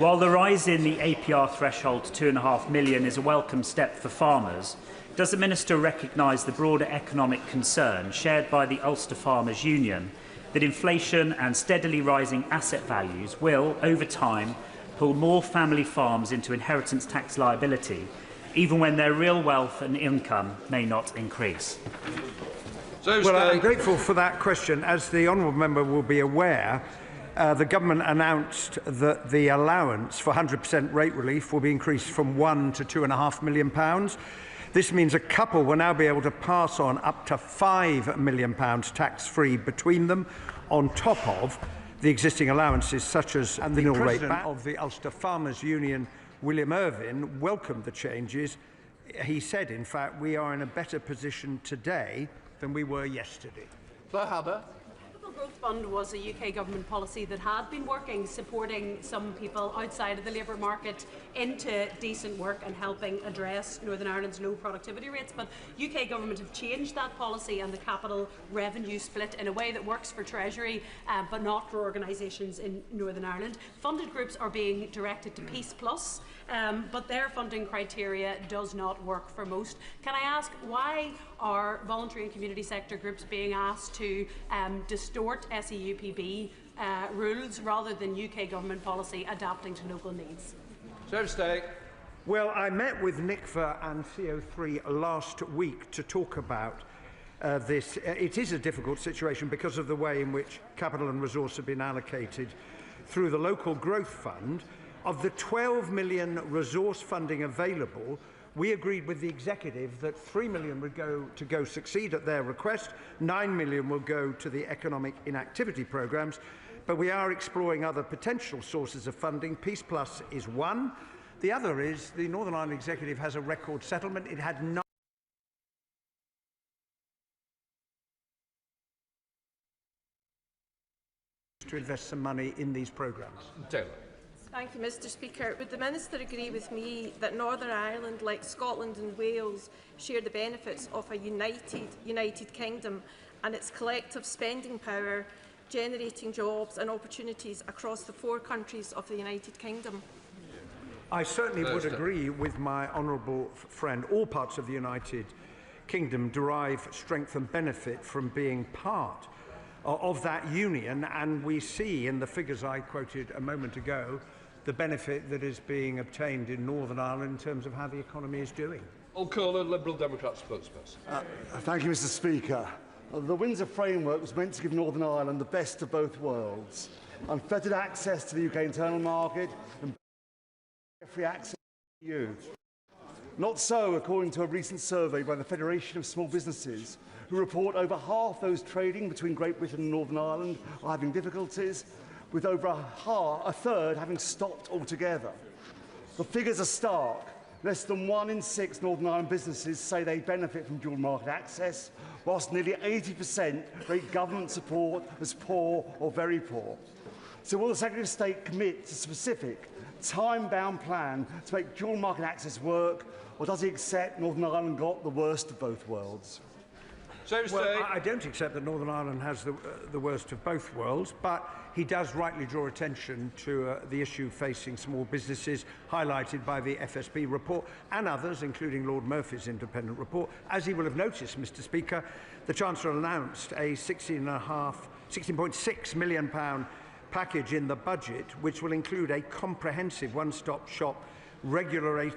While the rise in the APR threshold to £2.5 million is a welcome step for farmers, does the Minister recognise the broader economic concern shared by the Ulster Farmers Union that inflation and steadily rising asset values will, over time, pull more family farms into inheritance tax liability, even when their real wealth and income may not increase? Well, I'm grateful for that question. As the honourable member will be aware, the government announced that the allowance for 100% rate relief will be increased from £1 to £2.5 million. This means a couple will now be able to pass on up to £5 million tax-free between them, on top of the existing allowances, such as the nil rate. The President of the Ulster Farmers Union, William Irvine, welcomed the changes. He said, in fact, we are in a better position today than we were yesterday. Claire Haber. The Growth Fund was a UK government policy that had been working, supporting some people outside of the labour market into decent work and helping address Northern Ireland's low productivity rates. But UK government have changed that policy and the capital revenue split in a way that works for Treasury but not for organisations in Northern Ireland. Funded groups are being directed to Peace Plus, but their funding criteria does not work for most. Can I ask, why are voluntary and community sector groups being asked to distort SEUPB rules rather than UK government policy adapting to local needs? Well, I met with NICFA and CO3 last week to talk about this. It is a difficult situation because of the way in which capital and resource have been allocated through the Local Growth Fund. Of the 12 million resource funding available, we agreed with the Executive that 3 million would go to Go Succeed at their request, 9 million will go to the economic inactivity programmes, but we are exploring other potential sources of funding. Peace Plus is one. The other is the Northern Ireland Executive has a record settlement. It had to invest some money in these programmes. Taylor. Thank you, Mr Speaker. Would the Minister agree with me that Northern Ireland, like Scotland and Wales, share the benefits of a United Kingdom and its collective spending power, generating jobs and opportunities across the 4 countries of the United Kingdom? I certainly would agree with my honourable friend. All parts of the United Kingdom derive strength and benefit from being part of that union, and we see in the figures I quoted a moment ago the benefit that is being obtained in Northern Ireland in terms of how the economy is doing. O'Connor, Liberal Democrat spokesperson. Thank you, Mr Speaker. The Windsor Framework was meant to give Northern Ireland the best of both worlds: unfettered access to the UK internal market and free access to the EU. Not so, according to a recent survey by the Federation of Small Businesses, who report over half those trading between Great Britain and Northern Ireland are having difficulties, with over a third having stopped altogether. The figures are stark. Less than 1 in 6 Northern Ireland businesses say they benefit from dual market access, whilst nearly 80% rate government support as poor or very poor. So will the Secretary of State commit to a specific, time-bound plan to make dual market access work, or does he accept Northern Ireland got the worst of both worlds? Well, I don't accept that Northern Ireland has the worst of both worlds, but he does rightly draw attention to the issue facing small businesses, highlighted by the FSB report and others, including Lord Murphy's independent report. As he will have noticed, Mr Speaker, the Chancellor announced a £16.6 million package in the budget, which will include a comprehensive one-stop shop regulatory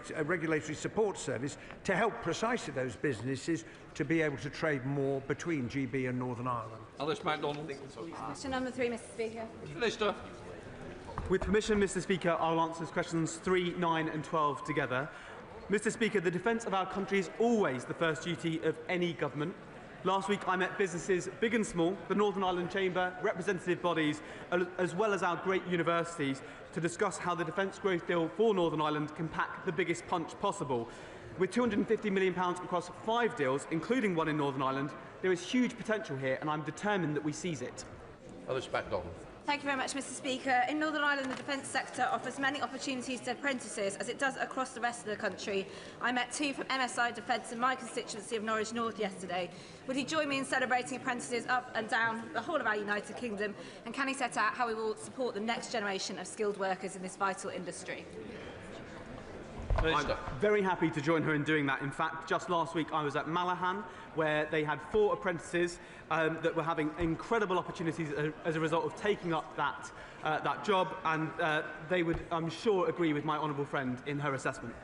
support service to help precisely those businesses to be able to trade more between GB and Northern Ireland. Alice MacDonald. Question number 3, Mr Speaker. Minister. With permission, Mr Speaker, I'll answer questions 3, 9 and 12 together. Mr Speaker, the defence of our country is always the first duty of any government. Last week I met businesses big and small, the Northern Ireland Chamber, representative bodies, as well as our great universities, to discuss how the Defence Growth Deal for Northern Ireland can pack the biggest punch possible. With £250 million across 5 deals, including one in Northern Ireland, there is huge potential here, and I'm determined that we seize it. Alice MacDonald. Thank you very much, Mr Speaker. In Northern Ireland, the defence sector offers many opportunities to apprentices, as it does across the rest of the country. I met two from MSI Defence in my constituency of Norwich North yesterday. Would he join me in celebrating apprentices up and down the whole of our United Kingdom? And can he set out how we will support the next generation of skilled workers in this vital industry? I'm very happy to join her in doing that. In fact, just last week I was at Malahan, where they had 4 apprentices that were having incredible opportunities as a result of taking up that job, and they would, I'm sure, agree with my honourable friend in her assessment.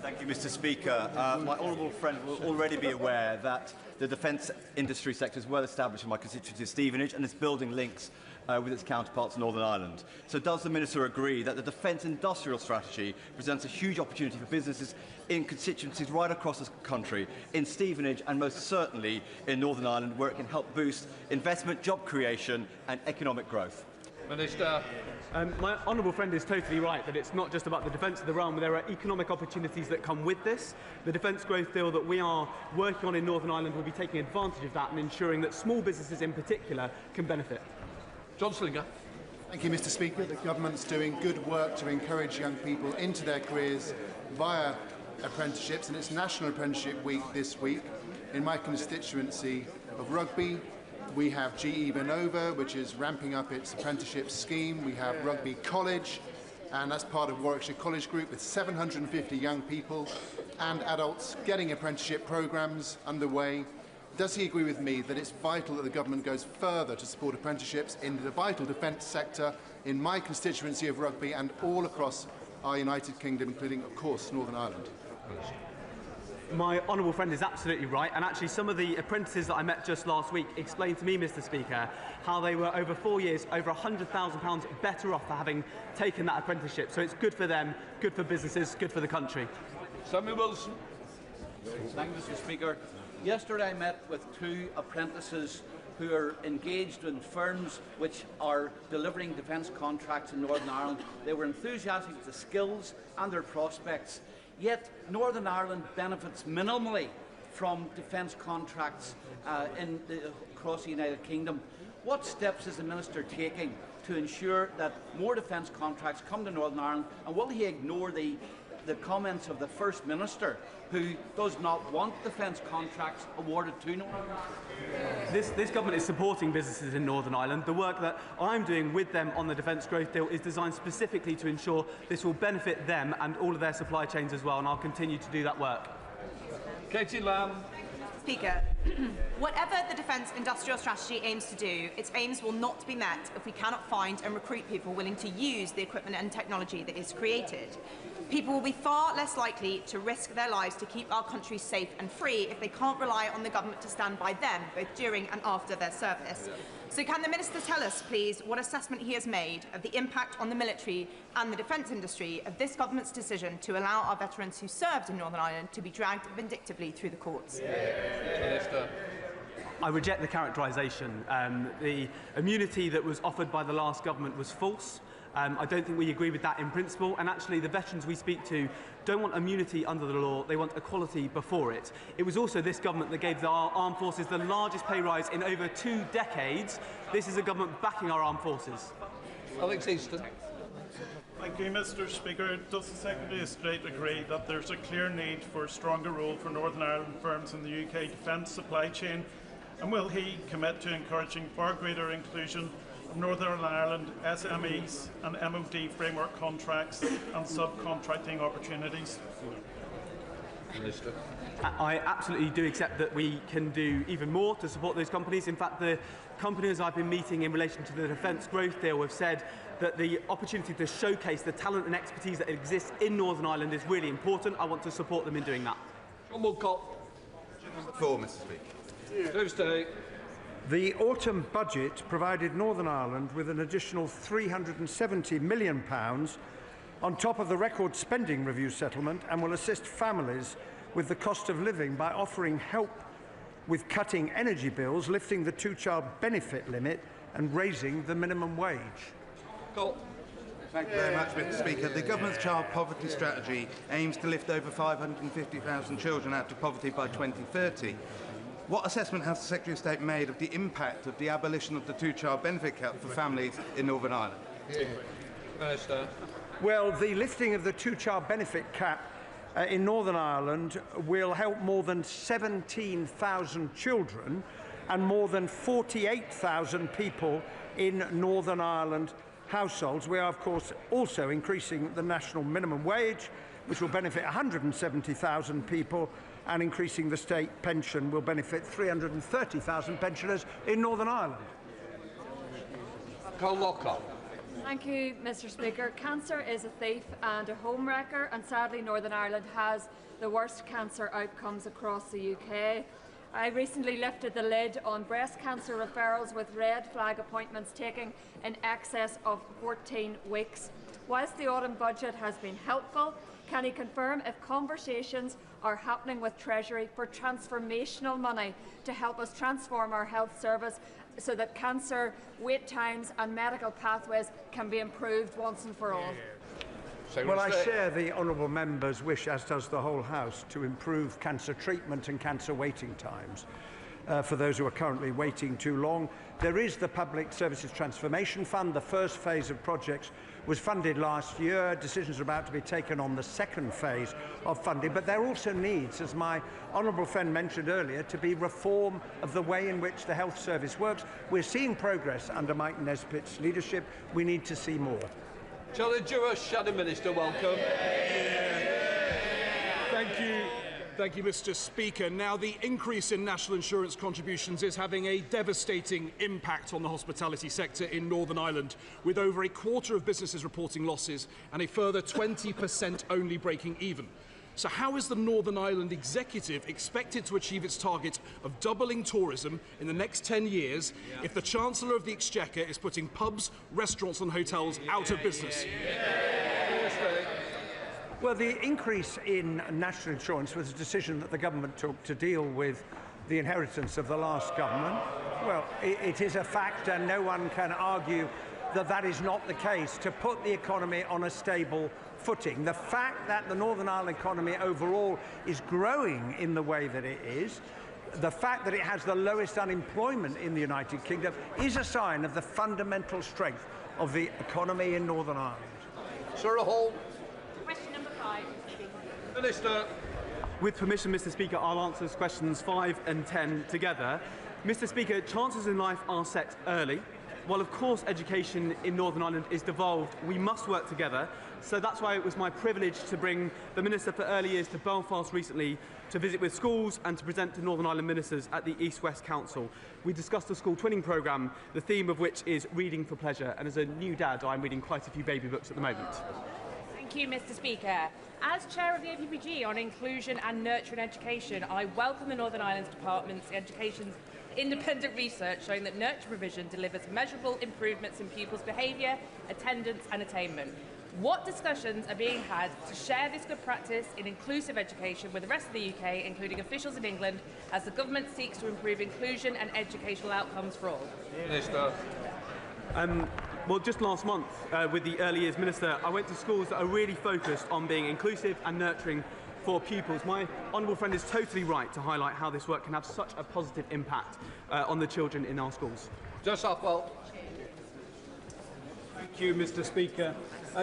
Thank you, Mr Speaker. My honourable friend will already be aware that the defence industry sector is well established in my constituency of Stevenage and is building links with its counterparts in Northern Ireland. So does the Minister agree that the defence industrial strategy presents a huge opportunity for businesses in constituencies right across the country, in Stevenage and most certainly in Northern Ireland, where it can help boost investment, job creation and economic growth? Minister. My honourable friend is totally right that it's not just about the defence of the realm. There are economic opportunities that come with this. The defence growth deal that we are working on in Northern Ireland will be taking advantage of that and ensuring that small businesses in particular can benefit. John Slinger. Thank you, Mr Speaker. The government's doing good work to encourage young people into their careers via apprenticeships, and it's National Apprenticeship Week this week. In my constituency of Rugby, we have GE Vernova, which is ramping up its apprenticeship scheme. We have Rugby College, and that's part of Warwickshire College Group, with 750 young people and adults getting apprenticeship programmes underway. Does he agree with me that it's vital that the government goes further to support apprenticeships in the vital defence sector in my constituency of Rugby and all across our United Kingdom, including, of course, Northern Ireland? My honourable friend is absolutely right, and actually some of the apprentices that I met just last week explained to me, Mr Speaker, how they were over 4 years over £100,000 better off for having taken that apprenticeship. So it's good for them, good for businesses, good for the country. Samuel Wilson. Thank you, Mr Speaker. Yesterday I met with 2 apprentices who are engaged in firms which are delivering defence contracts in Northern Ireland. They were enthusiastic of the skills and their prospects, yet Northern Ireland benefits minimally from defence contracts across the United Kingdom. What steps is the Minister taking to ensure that more defence contracts come to Northern Ireland, and will he ignore the comments of the First Minister, who does not want defence contracts awarded to Northern Ireland? This government is supporting businesses in Northern Ireland. The work that I'm doing with them on the defence growth deal is designed specifically to ensure this will benefit them and all of their supply chains as well, and I'll continue to do that work. Katie Lamb. Speaker, whatever the defence industrial strategy aims to do, its aims will not be met if we cannot find and recruit people willing to use the equipment and technology that is created. People will be far less likely to risk their lives to keep our country safe and free if they can't rely on the government to stand by them, both during and after their service. So can the Minister tell us, please, what assessment he has made of the impact on the military and the defence industry of this government's decision to allow our veterans who served in Northern Ireland to be dragged vindictively through the courts? Minister. I reject the characterisation. The immunity that was offered by the last government was false. I don't think we agree with that in principle, and actually the veterans we speak to don't want immunity under the law, they want equality before it. It was also this government that gave our armed forces the largest pay rise in over 2 decades. This is a government backing our armed forces. Alex Easton. Thank you, Mr Speaker. Does the Secretary of State agree that there's a clear need for a stronger role for Northern Ireland firms in the UK defence supply chain? And will he commit to encouraging far greater inclusion of Northern Ireland SMEs and MOD framework contracts and subcontracting opportunities? Minister. I absolutely do accept that we can do even more to support those companies. In fact, the companies I've been meeting in relation to the defence growth deal have said that the opportunity to showcase the talent and expertise that exists in Northern Ireland is really important. I want to support them in doing that. John Woodcock. Mr Speaker. Tuesday. The autumn budget provided Northern Ireland with an additional £370 million on top of the record spending review settlement, and will assist families with the cost of living by offering help with cutting energy bills, lifting the 2-child benefit limit and raising the minimum wage. Go. Thank you very much, Mr Speaker. The government's child poverty strategy aims to lift over 550,000 children out of poverty by 2030. What assessment has the Secretary of State made of the impact of the abolition of the two-child benefit cap for families in Northern Ireland? Minister. Well, the lifting of the two-child benefit cap in Northern Ireland will help more than 17,000 children and more than 48,000 people in Northern Ireland households. We are, of course, also increasing the national minimum wage, which will benefit 170,000 people, and increasing the state pension will benefit 330,000 pensioners in Northern Ireland. Call Lockhart. Thank you, Mr. Speaker. Cancer is a thief and a home wrecker, and sadly Northern Ireland has the worst cancer outcomes across the UK. I recently lifted the lid on breast cancer referrals, with red flag appointments taking in excess of 14 weeks. Whilst the autumn budget has been helpful, can he confirm if conversations are happening with Treasury for transformational money to help us transform our health service so that cancer wait times and medical pathways can be improved once and for all? Well, I share the honourable member's wish, as does the whole House, to improve cancer treatment and cancer waiting times for those who are currently waiting too long. There is the Public Services Transformation Fund. The first phase of projects was funded last year. Decisions are about to be taken on the second phase of funding. But there also needs, as my honourable friend mentioned earlier, to be reform of the way in which the health service works. We're seeing progress under Mike Nesbitt's leadership. We need to see more. Shall the Jewish Shadow Minister welcome? Thank you. Thank you, Mr. Speaker. Now, the increase in national insurance contributions is having a devastating impact on the hospitality sector in Northern Ireland, with over a quarter of businesses reporting losses and a further 20% only breaking even. So how is the Northern Ireland Executive expected to achieve its target of doubling tourism in the next 10 years if the Chancellor of the Exchequer is putting pubs, restaurants and hotels out of business? Well, the increase in national insurance was a decision that the government took to deal with the inheritance of the last government. Well, it is a fact, and no one can argue that that is not the case, to put the economy on a stable footing. The fact that the Northern Ireland economy overall is growing in the way that it is, the fact that it has the lowest unemployment in the United Kingdom, is a sign of the fundamental strength of the economy in Northern Ireland. Sir Hall. Question number 5. Minister. With permission, Mr. Speaker, I'll answer questions 5 and 10 together. Mr. Speaker, chances in life are set early. While of course education in Northern Ireland is devolved, we must work together. So that's why it was my privilege to bring the Minister for Early Years to Belfast recently to visit with schools and to present to Northern Ireland ministers at the East West Council. We discussed the school twinning programme, the theme of which is reading for pleasure. And as a new dad, I'm reading quite a few baby books at the moment. Thank you, Mr. Speaker. As Chair of the APPG on Inclusion and Nurturing Education, I welcome the Northern Ireland Department's Education's independent research showing that nurture provision delivers measurable improvements in pupils' behaviour, attendance and attainment. What discussions are being had to share this good practice in inclusive education with the rest of the UK, including officials in England, as the government seeks to improve inclusion and educational outcomes for all? Minister. Well, just last month, with the Early Years Minister, I went to schools that are really focused on being inclusive and nurturing for pupils. My honourable friend is totally right to highlight how this work can have such a positive impact on the children in our schools. Just Upwell. Thank you, Mr. Speaker.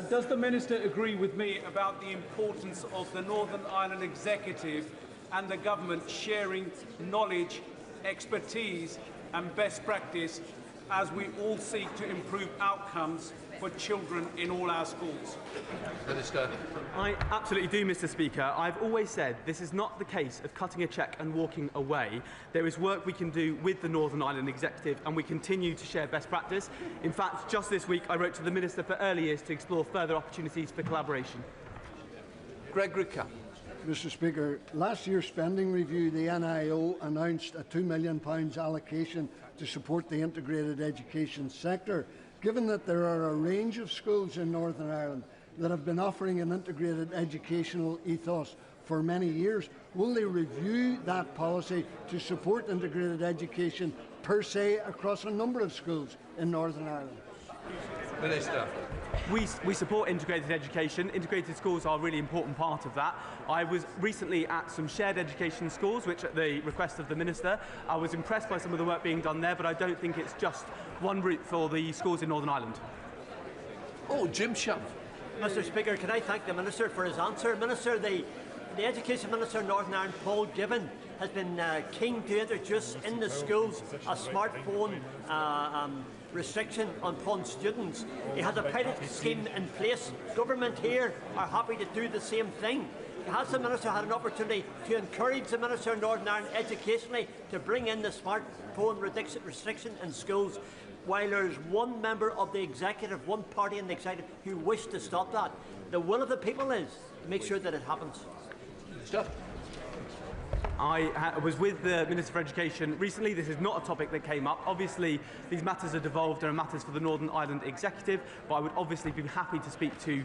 Does the Minister agree with me about the importance of the Northern Ireland Executive and the Government sharing knowledge, expertise and best practice as we all seek to improve outcomes for children in all our schools? Minister. I absolutely do, Mr. Speaker. I've always said this is not the case of cutting a cheque and walking away. There is work we can do with the Northern Ireland Executive, and we continue to share best practice. In fact, just this week I wrote to the Minister for Early Years to explore further opportunities for collaboration. Gregory Camp. Mr. Speaker, last year's spending review, the NIO announced a £2 million allocation to support the integrated education sector. Given that there are a range of schools in Northern Ireland that have been offering an integrated educational ethos for many years, will they review that policy to support integrated education per se across a number of schools in Northern Ireland? Minister. We support integrated education. Integrated schools are a really important part of that. I was recently at some shared education schools, which at the request of the Minister, I was impressed by some of the work being done there, but I don't think it's just one route for the schools in Northern Ireland. Oh, Jim Shum. Mr. Speaker, can I thank the Minister for his answer? Minister, the Education Minister in Northern Ireland, Paul Givan, has been keen to introduce in the schools a smartphone restriction upon students. He has a pilot scheme in place. Government here are happy to do the same thing. Has the Minister had an opportunity to encourage the Minister in Northern Ireland educationally to bring in the smartphone restriction in schools, while there's one member of the executive, one party in the executive, who wish to stop that? The will of the people is to make sure that it happens. Stop. I was with the Minister for Education recently. This is not a topic that came up. Obviously, these matters are devolved and are matters for the Northern Ireland Executive, but I would obviously be happy to speak to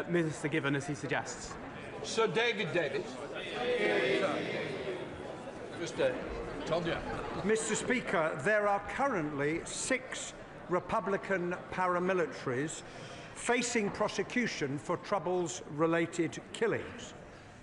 Minister Givan as he suggests. Sir David Davis. Tonya. Mr. Speaker, there are currently 6 Republican paramilitaries facing prosecution for Troubles-related killings.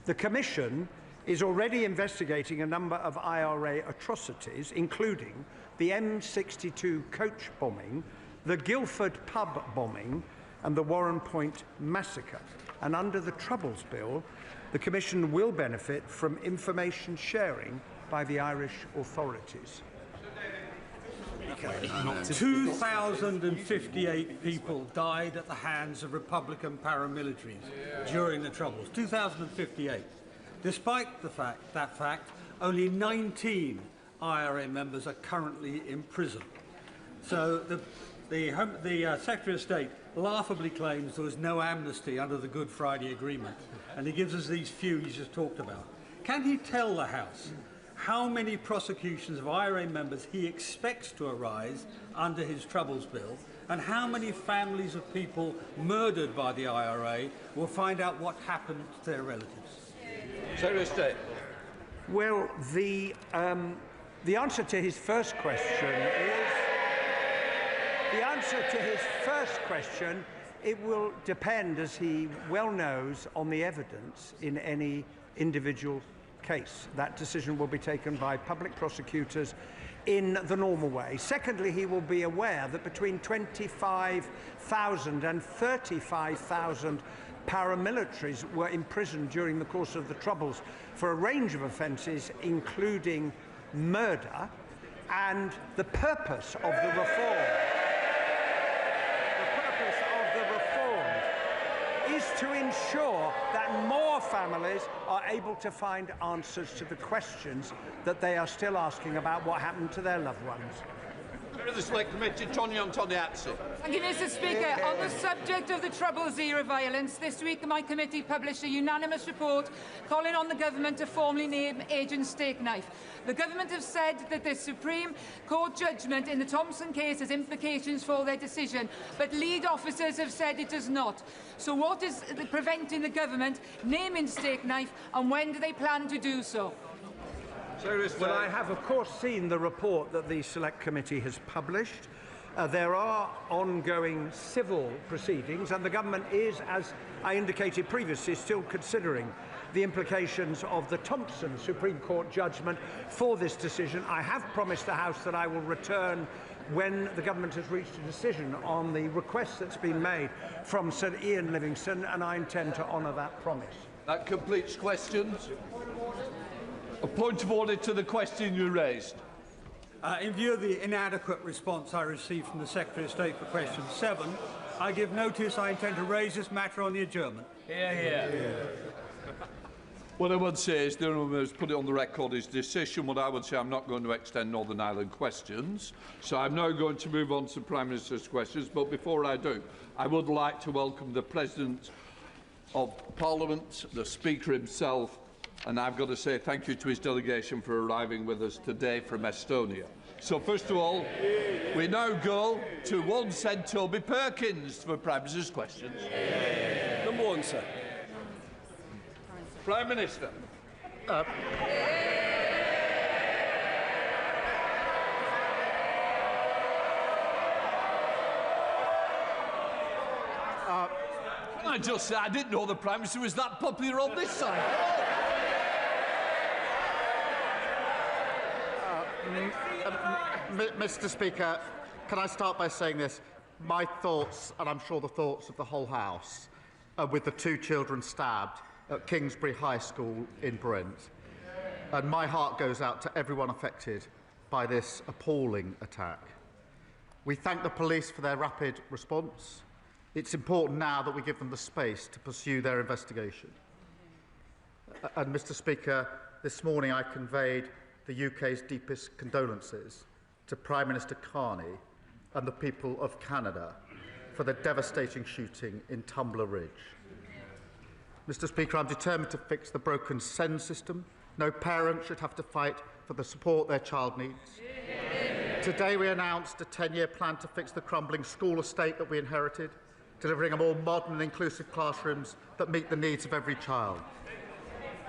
The Commission is already investigating a number of IRA atrocities, including the M62 coach bombing, the Guildford pub bombing, and the Warren Point massacre. And under the Troubles Bill, the Commission will benefit from information sharing by the Irish authorities. 2,058 people died at the hands of Republican paramilitaries during the Troubles. 2,058. Despite that fact, only 19 IRA members are currently in prison. So the Secretary of State laughably claims there was no amnesty under the Good Friday Agreement, and he gives us these few he's just talked about. Can he tell the House how many prosecutions of IRA members he expects to arise under his Troubles Bill, and how many families of people murdered by the IRA will find out what happened to their relatives? Secretary of State. Well, the answer to his first question is... The answer to his first question, it will depend, as he well knows, on the evidence in any individual case. That decision will be taken by public prosecutors in the normal way. Secondly, he will be aware that between 25,000 and 35,000 paramilitaries were imprisoned during the course of the Troubles for a range of offences, including murder, and the purpose of the reform is to ensure that more families are able to find answers to the questions that they are still asking about what happened to their loved ones. The Select Committee, Tonya Antoniazzi. Thank you, Mr. Speaker. On the subject of the Troubles-era violence, this week my committee published a unanimous report calling on the government to formally name Agent Steakknife. The government have said that the Supreme Court judgment in the Thompson case has implications for their decision, but lead officers have said it does not. So what is preventing the government naming Steakknife, and when do they plan to do so? Well, I have, of course, seen the report that the Select Committee has published. There are ongoing civil proceedings, and the government is, as I indicated previously, still considering the implications of the Thompson Supreme Court judgment for this decision. I have promised the House that I will return when the government has reached a decision on the request that's been made from Sir Ian Livingstone, and I intend to honour that promise. That completes questions. A point of order to the question you raised. In view of the inadequate response I received from the Secretary of State for question 7, I give notice I intend to raise this matter on the adjournment. What I would say is, the Honourable has put it on the record his decision. What I would say, I'm not going to extend Northern Ireland questions. So I'm now going to move on to the Prime Minister's questions. But before I do, I would like to welcome the President of Parliament, the Speaker himself, and I've got to say thank you to his delegation for arriving with us today from Estonia. So first of all, we now go to one said Toby Perkins for Prime Minister's questions. Number one, sir. Prime Minister. I just said I didn't know the Prime Minister was that popular on this side. Mr. Speaker, can I start by saying this? My thoughts, and I'm sure the thoughts of the whole House, are with the 2 children stabbed at Kingsbury High School in Brent. And my heart goes out to everyone affected by this appalling attack. We thank the police for their rapid response. It's important now that we give them the space to pursue their investigation. And, Mr. Speaker, this morning I conveyed the UK's deepest condolences to Prime Minister Carney and the people of Canada for the devastating shooting in Tumbler Ridge. Mr. Speaker, I'm determined to fix the broken SEND system. No parent should have to fight for the support their child needs. Today we announced a 10-year plan to fix the crumbling school estate that we inherited, delivering a more modern and inclusive classrooms that meet the needs of every child.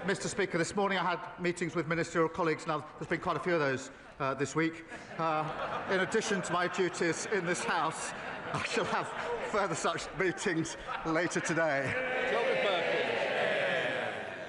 Mr. Speaker, this morning I had meetings with ministerial colleagues. Now, there's been quite a few of those this week. In addition to my duties in this House, I shall have further such meetings later today.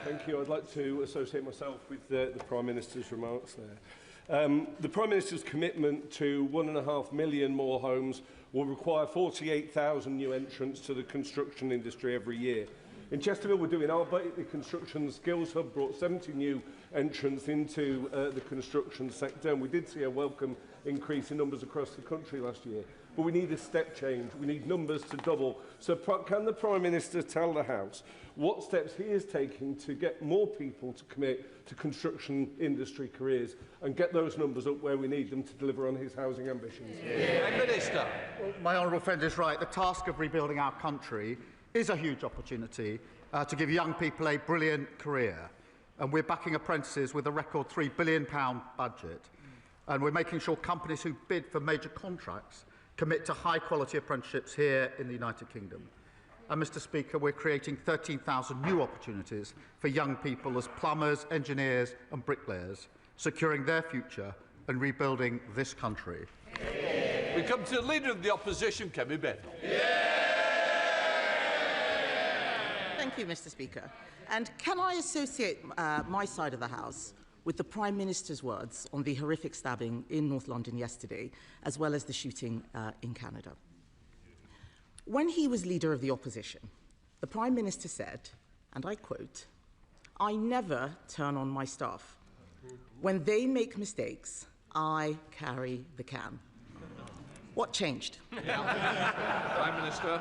Thank you. I'd like to associate myself with the Prime Minister's remarks there. The Prime Minister's commitment to 1.5 million more homes will require 48,000 new entrants to the construction industry every year. In Chesterfield, we're doing our bit. The Construction Skills Hub brought 70 new entrants into the construction sector, and we did see a welcome increase in numbers across the country last year. But we need a step change. We need numbers to double. So can the Prime Minister tell the House what steps he is taking to get more people to commit to construction industry careers and get those numbers up where we need them to deliver on his housing ambitions? Prime Minister. Well, my honourable friend is right. The task of rebuilding our country is a huge opportunity to give young people a brilliant career. And we're backing apprentices with a record £3 billion budget. And we're making sure companies who bid for major contracts commit to high-quality apprenticeships here in the United Kingdom. And, Mr. Speaker, we're creating 13,000 new opportunities for young people as plumbers, engineers and bricklayers, securing their future and rebuilding this country. We come to the Leader of the Opposition, Kemi Bennell. Thank you, Mr. Speaker. And can I associate my side of the House with the Prime Minister's words on the horrific stabbing in North London yesterday, as well as the shooting in Canada? When he was Leader of the Opposition, the Prime Minister said, and I quote, "I never turn on my staff. When they make mistakes, I carry the can." What changed? Prime Minister.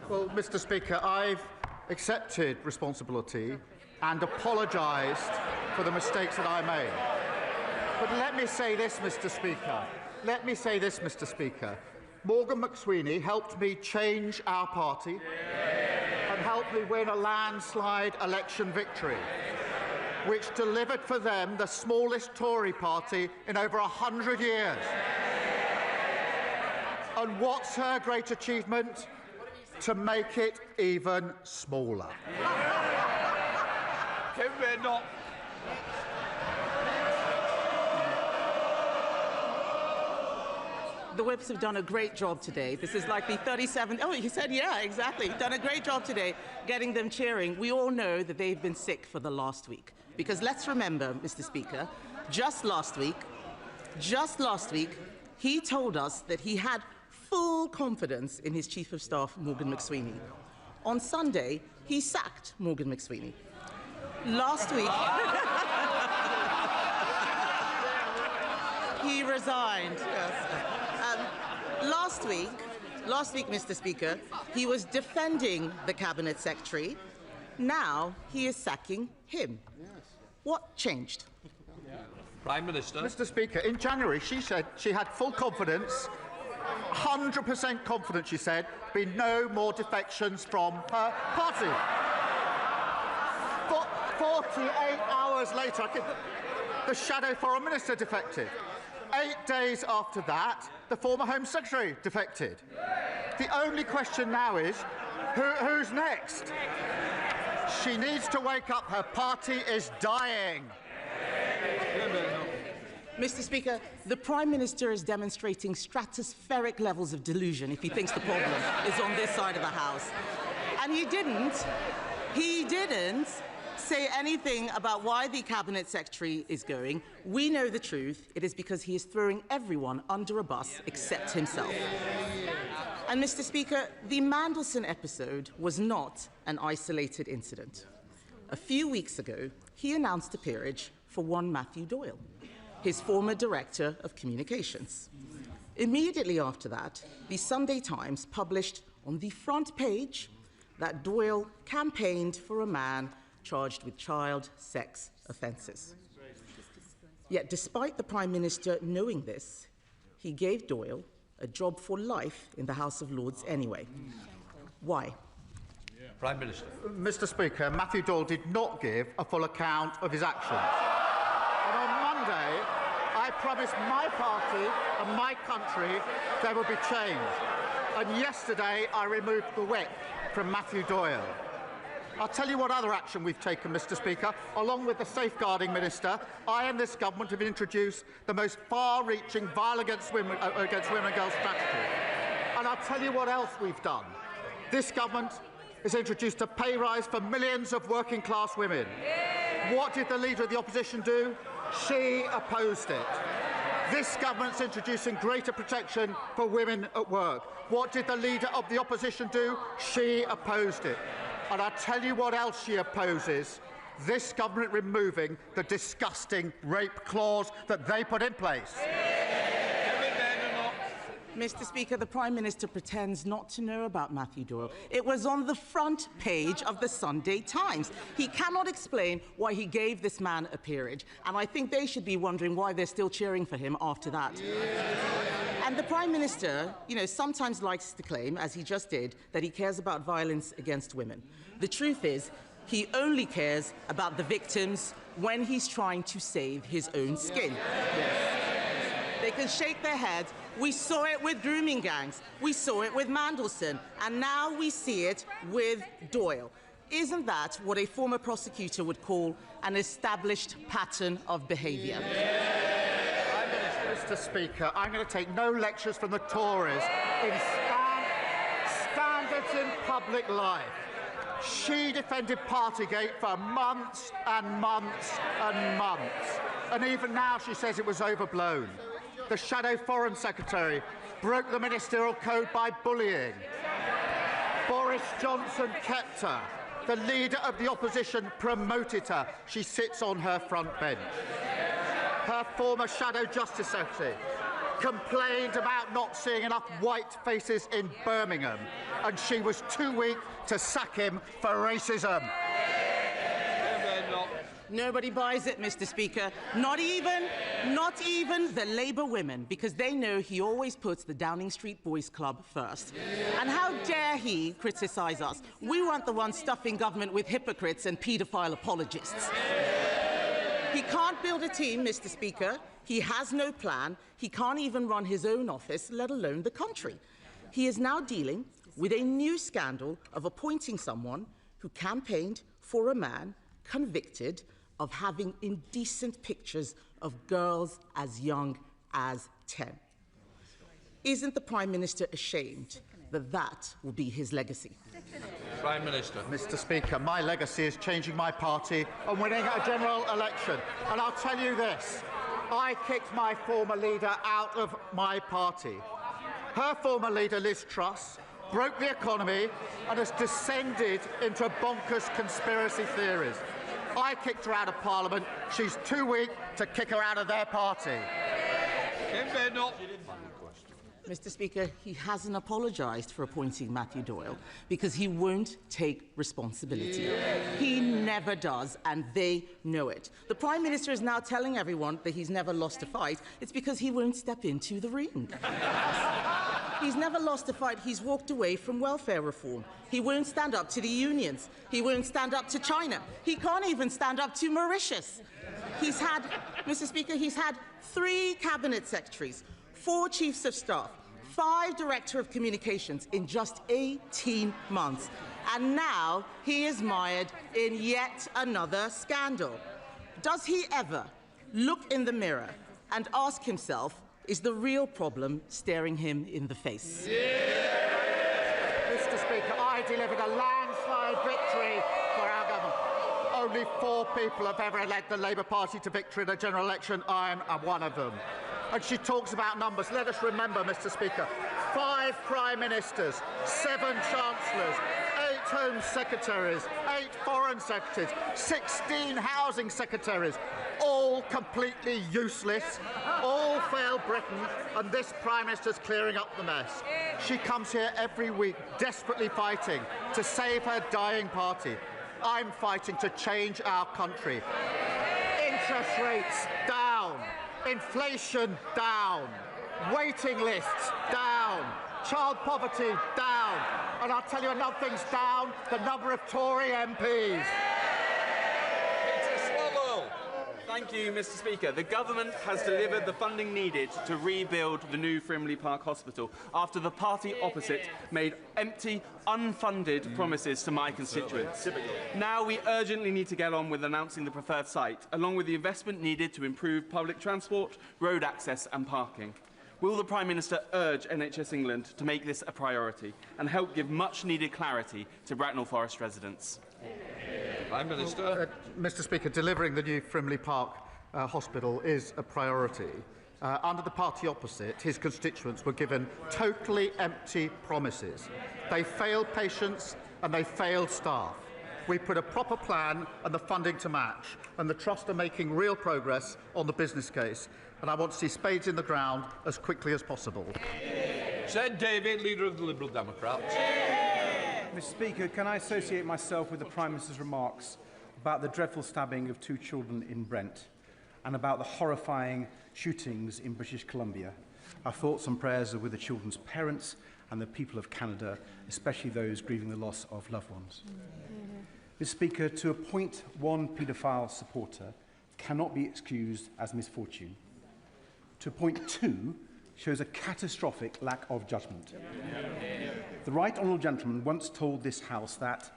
Well, Mr. Speaker, I've accepted responsibility and apologised for the mistakes that I made. But let me say this, Mr. Speaker. Morgan McSweeney helped me change our party and helped me win a landslide election victory, which delivered for them the smallest Tory party in over 100 years. And what's her great achievement? To make it even smaller. The Whips have done a great job today. This is like the 37th... Oh, you said, yeah, exactly. Done a great job today getting them cheering. We all know that they've been sick for the last week. Because let's remember, Mr. Speaker, just last week, he told us that he had full confidence in his Chief of Staff, Morgan McSweeney. On Sunday, he sacked Morgan McSweeney. Last week, he resigned. Yes. Last week, Mr. Speaker, he was defending the Cabinet Secretary. Now he is sacking him. What changed? Prime Minister. Mr. Speaker, in January, she said she had full confidence, 100% confidence, she said, be no more defections from her party. 48 hours later, the Shadow Foreign Minister defected. 8 days after that, the former Home Secretary defected. The only question now is, who's next? She needs to wake up. Her party is dying. Mr. Speaker, the Prime Minister is demonstrating stratospheric levels of delusion if he thinks the problem is on this side of the House. And he didn't say anything about why the Cabinet Secretary is going. We know the truth. It is because he is throwing everyone under a bus except himself. And, Mr. Speaker, the Mandelson episode was not an isolated incident. A few weeks ago, he announced a peerage for one Matthew Doyle, his former Director of Communications. Immediately after that, the Sunday Times published on the front page that Doyle campaigned for a man charged with child sex offences. Yet, despite the Prime Minister knowing this, he gave Doyle a job for life in the House of Lords anyway. Why? Prime Minister. Mr. Speaker, Matthew Doyle did not give a full account of his actions. And on Monday, I promised my party and my country there would be change. And yesterday, I removed the whip from Matthew Doyle. I'll tell you what other action we've taken, Mr. Speaker. Along with the Safeguarding Minister, I and this government have introduced the most far-reaching violence against women and girls strategy. And I'll tell you what else we've done. This government has introduced a pay rise for millions of working-class women. What did the Leader of the Opposition do? She opposed it. This government's introducing greater protection for women at work. What did the Leader of the Opposition do? She opposed it. And I'll tell you what else she opposes. This government removing the disgusting rape clause that they put in place. Mr. Speaker, the Prime Minister pretends not to know about Matthew Doyle. It was on the front page of the Sunday Times. He cannot explain why he gave this man a peerage, and I think they should be wondering why they're still cheering for him after that. And the Prime Minister, sometimes likes to claim, as he just did, that he cares about violence against women. The truth is, he only cares about the victims when he's trying to save his own skin. They can shake their heads. We saw it with grooming gangs. We saw it with Mandelson. And now we see it with Doyle. Isn't that what a former prosecutor would call an established pattern of behaviour? Mr. Speaker, I'm going to take no lectures from the Tories in standards in public life. She defended Partygate for months and months and months. And even now she says it was overblown. The Shadow Foreign Secretary broke the ministerial code by bullying. Boris Johnson kept her. The Leader of the Opposition promoted her. She sits on her front bench. Her former Shadow Justice Secretary complained about not seeing enough white faces in Birmingham, and she was too weak to sack him for racism. Nobody buys it, Mr. Speaker. Not even the Labour women, because they know he always puts the Downing Street Boys Club first. And how dare he criticise us? We weren't the ones stuffing government with hypocrites and paedophile apologists. He can't build a team, Mr. Speaker. He has no plan. He can't even run his own office, let alone the country. He is now dealing with a new scandal of appointing someone who campaigned for a man convicted of having indecent pictures of girls as young as 10. Isn't the Prime Minister ashamed that that will be his legacy? Prime Minister. Mr. Speaker, my legacy is changing my party and winning a general election. And I'll tell you this, I kicked my former leader out of my party. Her former leader, Liz Truss, broke the economy and has descended into bonkers conspiracy theories. I kicked her out of Parliament. She's too weak to kick her out of their party. Mr. Speaker, he hasn't apologised for appointing Matthew Doyle because he won't take responsibility. He never does, and they know it. The Prime Minister is now telling everyone that he's never lost a fight. It's because he won't step into the ring. He's never lost a fight. He's walked away from welfare reform. He won't stand up to the unions. He won't stand up to China. He can't even stand up to Mauritius. He's had, Mr. Speaker, he's had 3 cabinet secretaries, 4 chiefs of staff, 5 director of communications in just 18 months. And now he is mired in yet another scandal. Does he ever look in the mirror and ask himself, is the real problem staring him in the face? Mr. Speaker, I delivered a landslide landslide victory for our government. Only 4 people have ever led the Labour Party to victory in a general election. I am one of them. And she talks about numbers. Let us remember, Mr. Speaker, 5 Prime Ministers, 7 Chancellors, 8 Home Secretaries, 8 Foreign Secretaries, 16 Housing Secretaries, all completely useless, all failed Britain, and this Prime Minister's clearing up the mess. She comes here every week desperately fighting to save her dying party. I'm fighting to change our country. Interest rates down, inflation down, waiting lists down, child poverty down, and I'll tell you another thing's down, the number of Tory MPs. Thank you, Mr. Speaker. The government has delivered the funding needed to rebuild the new Frimley Park Hospital after the party opposite made empty, unfunded promises to my constituents. Now we urgently need to get on with announcing the preferred site, along with the investment needed to improve public transport, road access and parking. Will the Prime Minister urge NHS England to make this a priority and help give much-needed clarity to Bracknell Forest residents? Prime Minister. Mr. Speaker, delivering the new Frimley Park Hospital is a priority. Under the party opposite, his constituents were given totally empty promises. They failed patients and they failed staff. We put a proper plan and the funding to match, and the Trust are making real progress on the business case. And I want to see spades in the ground as quickly as possible. Said David, Leader of the Liberal Democrats. Mr. Speaker, can I associate myself with the Prime Minister's remarks about the dreadful stabbing of 2 children in Brent and about the horrifying shootings in British Columbia? Our thoughts and prayers are with the children's parents and the people of Canada, especially those grieving the loss of loved ones. Mr. Speaker, to appoint one paedophile supporter cannot be excused as misfortune. To appoint 2 shows a catastrophic lack of judgment. The Right Honourable Gentleman once told this House that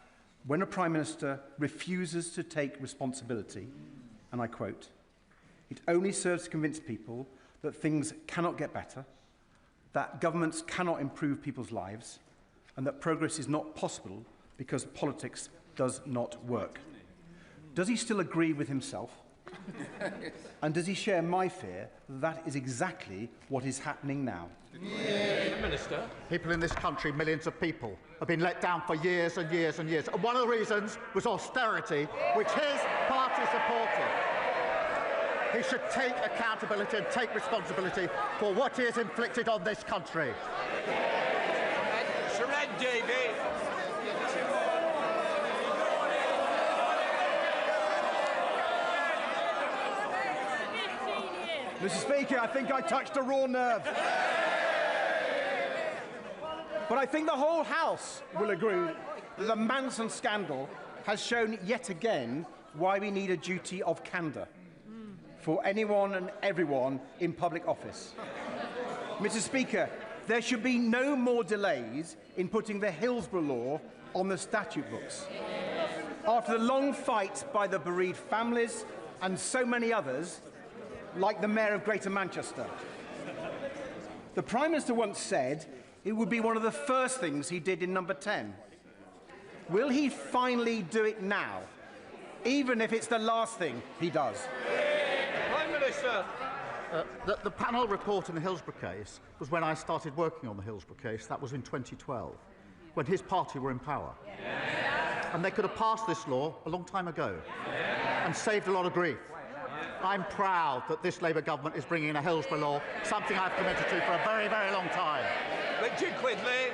when a Prime Minister refuses to take responsibility, and I quote, "It only serves to convince people that things cannot get better, that governments cannot improve people's lives, and that progress is not possible because politics does not work." Does he still agree with himself? And does he share my fear that that is exactly what is happening now? Minister. People in this country, millions of people, have been let down for years and years and years. And one of the reasons was austerity, which his party supported. He should take accountability and take responsibility for what he has inflicted on this country. Surrender, David. Mr. Speaker, I think I touched a raw nerve. But I think the whole House will agree that the Manson scandal has shown yet again why we need a duty of candour for anyone and everyone in public office. Mr. Speaker, there should be no more delays in putting the Hillsborough Law on the statute books. After the long fight by the bereaved families and so many others, like the Mayor of Greater Manchester. The Prime Minister once said it would be one of the first things he did in number 10. Will he finally do it now, even if it's the last thing he does? Prime Minister. The panel report in the Hillsborough case was when I started working on the Hillsborough case. That was in 2012, when his party were in power. And they could have passed this law a long time ago and saved a lot of grief. I'm proud that this Labour government is bringing in a Hillsborough law, something I've committed to for a very, very long time. Richard Quidley.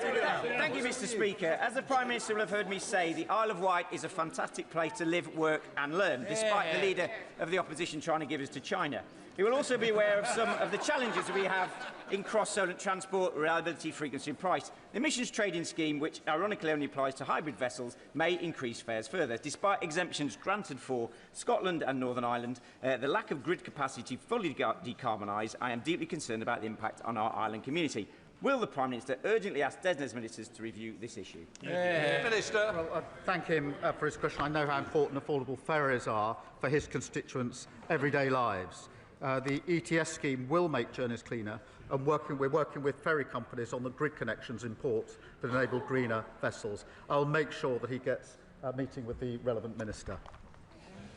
Thank you, Mr. Speaker. As the Prime Minister will have heard me say, the Isle of Wight is a fantastic place to live, work and learn, despite the Leader of the Opposition trying to give us to China. He will also be aware of some of the challenges we have in cross-zonal transport, reliability, frequency and price. The emissions trading scheme, which ironically only applies to hybrid vessels, may increase fares further. Despite exemptions granted for Scotland and Northern Ireland, the lack of grid capacity to fully decarbonise, I am deeply concerned about the impact on our island community. Will the Prime Minister urgently ask DESNZ ministers to review this issue? Minister. Well, thank him for his question. I know how important affordable ferries are for his constituents' everyday lives. The ETS scheme will make journeys cleaner, and we're working with ferry companies on the grid connections in ports that enable greener vessels. I'll make sure that he gets a meeting with the relevant minister.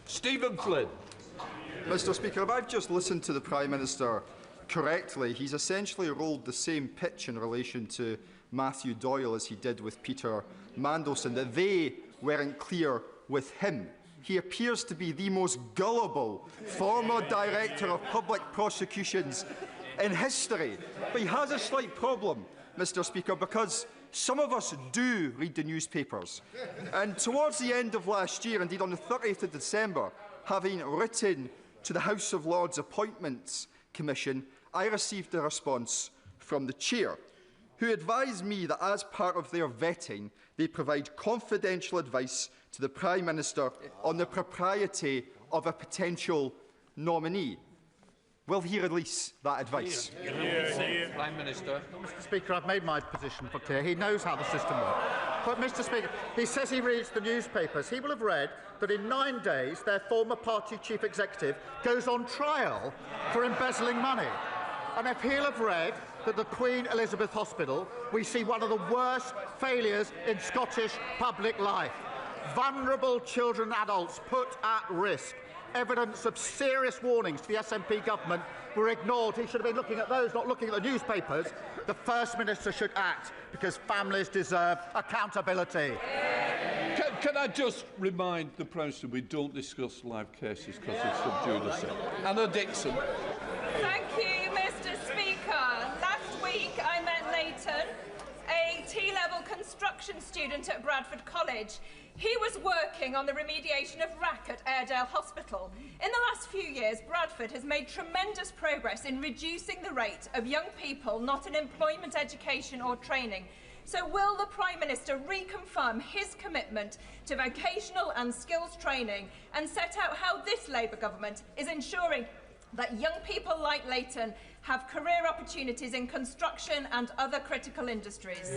Stephen Flynn. Mr Speaker, if I've just listened to the Prime Minister correctly, he's essentially rolled the same pitch in relation to Matthew Doyle as he did with Peter Mandelson, that they weren't clear with him. He appears to be the most gullible former Director of Public Prosecutions in history. But he has a slight problem, Mr Speaker, because some of us do read the newspapers. And towards the end of last year, indeed on the 30th of December, having written to the House of Lords Appointments Commission, I received a response from the Chair, who advised me that as part of their vetting, they provide confidential advice to the Prime Minister on the propriety of a potential nominee. Will he release that advice? Prime Minister. Mr Speaker, I've made my position for clear. He knows how the system works. But, Mr Speaker, he says he reads the newspapers. He will have read that in 9 days their former party chief executive goes on trial for embezzling money. And if he'll have read that the Queen Elizabeth Hospital, we see one of the worst failures in Scottish public life. Vulnerable children and adults put at risk. Evidence of serious warnings to the SNP government were ignored. He should have been looking at those, not looking at the newspapers. The First Minister should act, because families deserve accountability. Can I just remind the Prime Minister we don't discuss live cases because it's sub judice. Anna Dixon. Thank you, Mr Speaker. Last week I met Leighton, a T-level construction student at Bradford College. He was working on the remediation of wreck at Airedale Hospital. In the last few years, Bradford has made tremendous progress in reducing the rate of young people not in employment, education or training. So will the Prime Minister reconfirm his commitment to vocational and skills training and set out how this Labour government is ensuring that young people like Leighton have career opportunities in construction and other critical industries?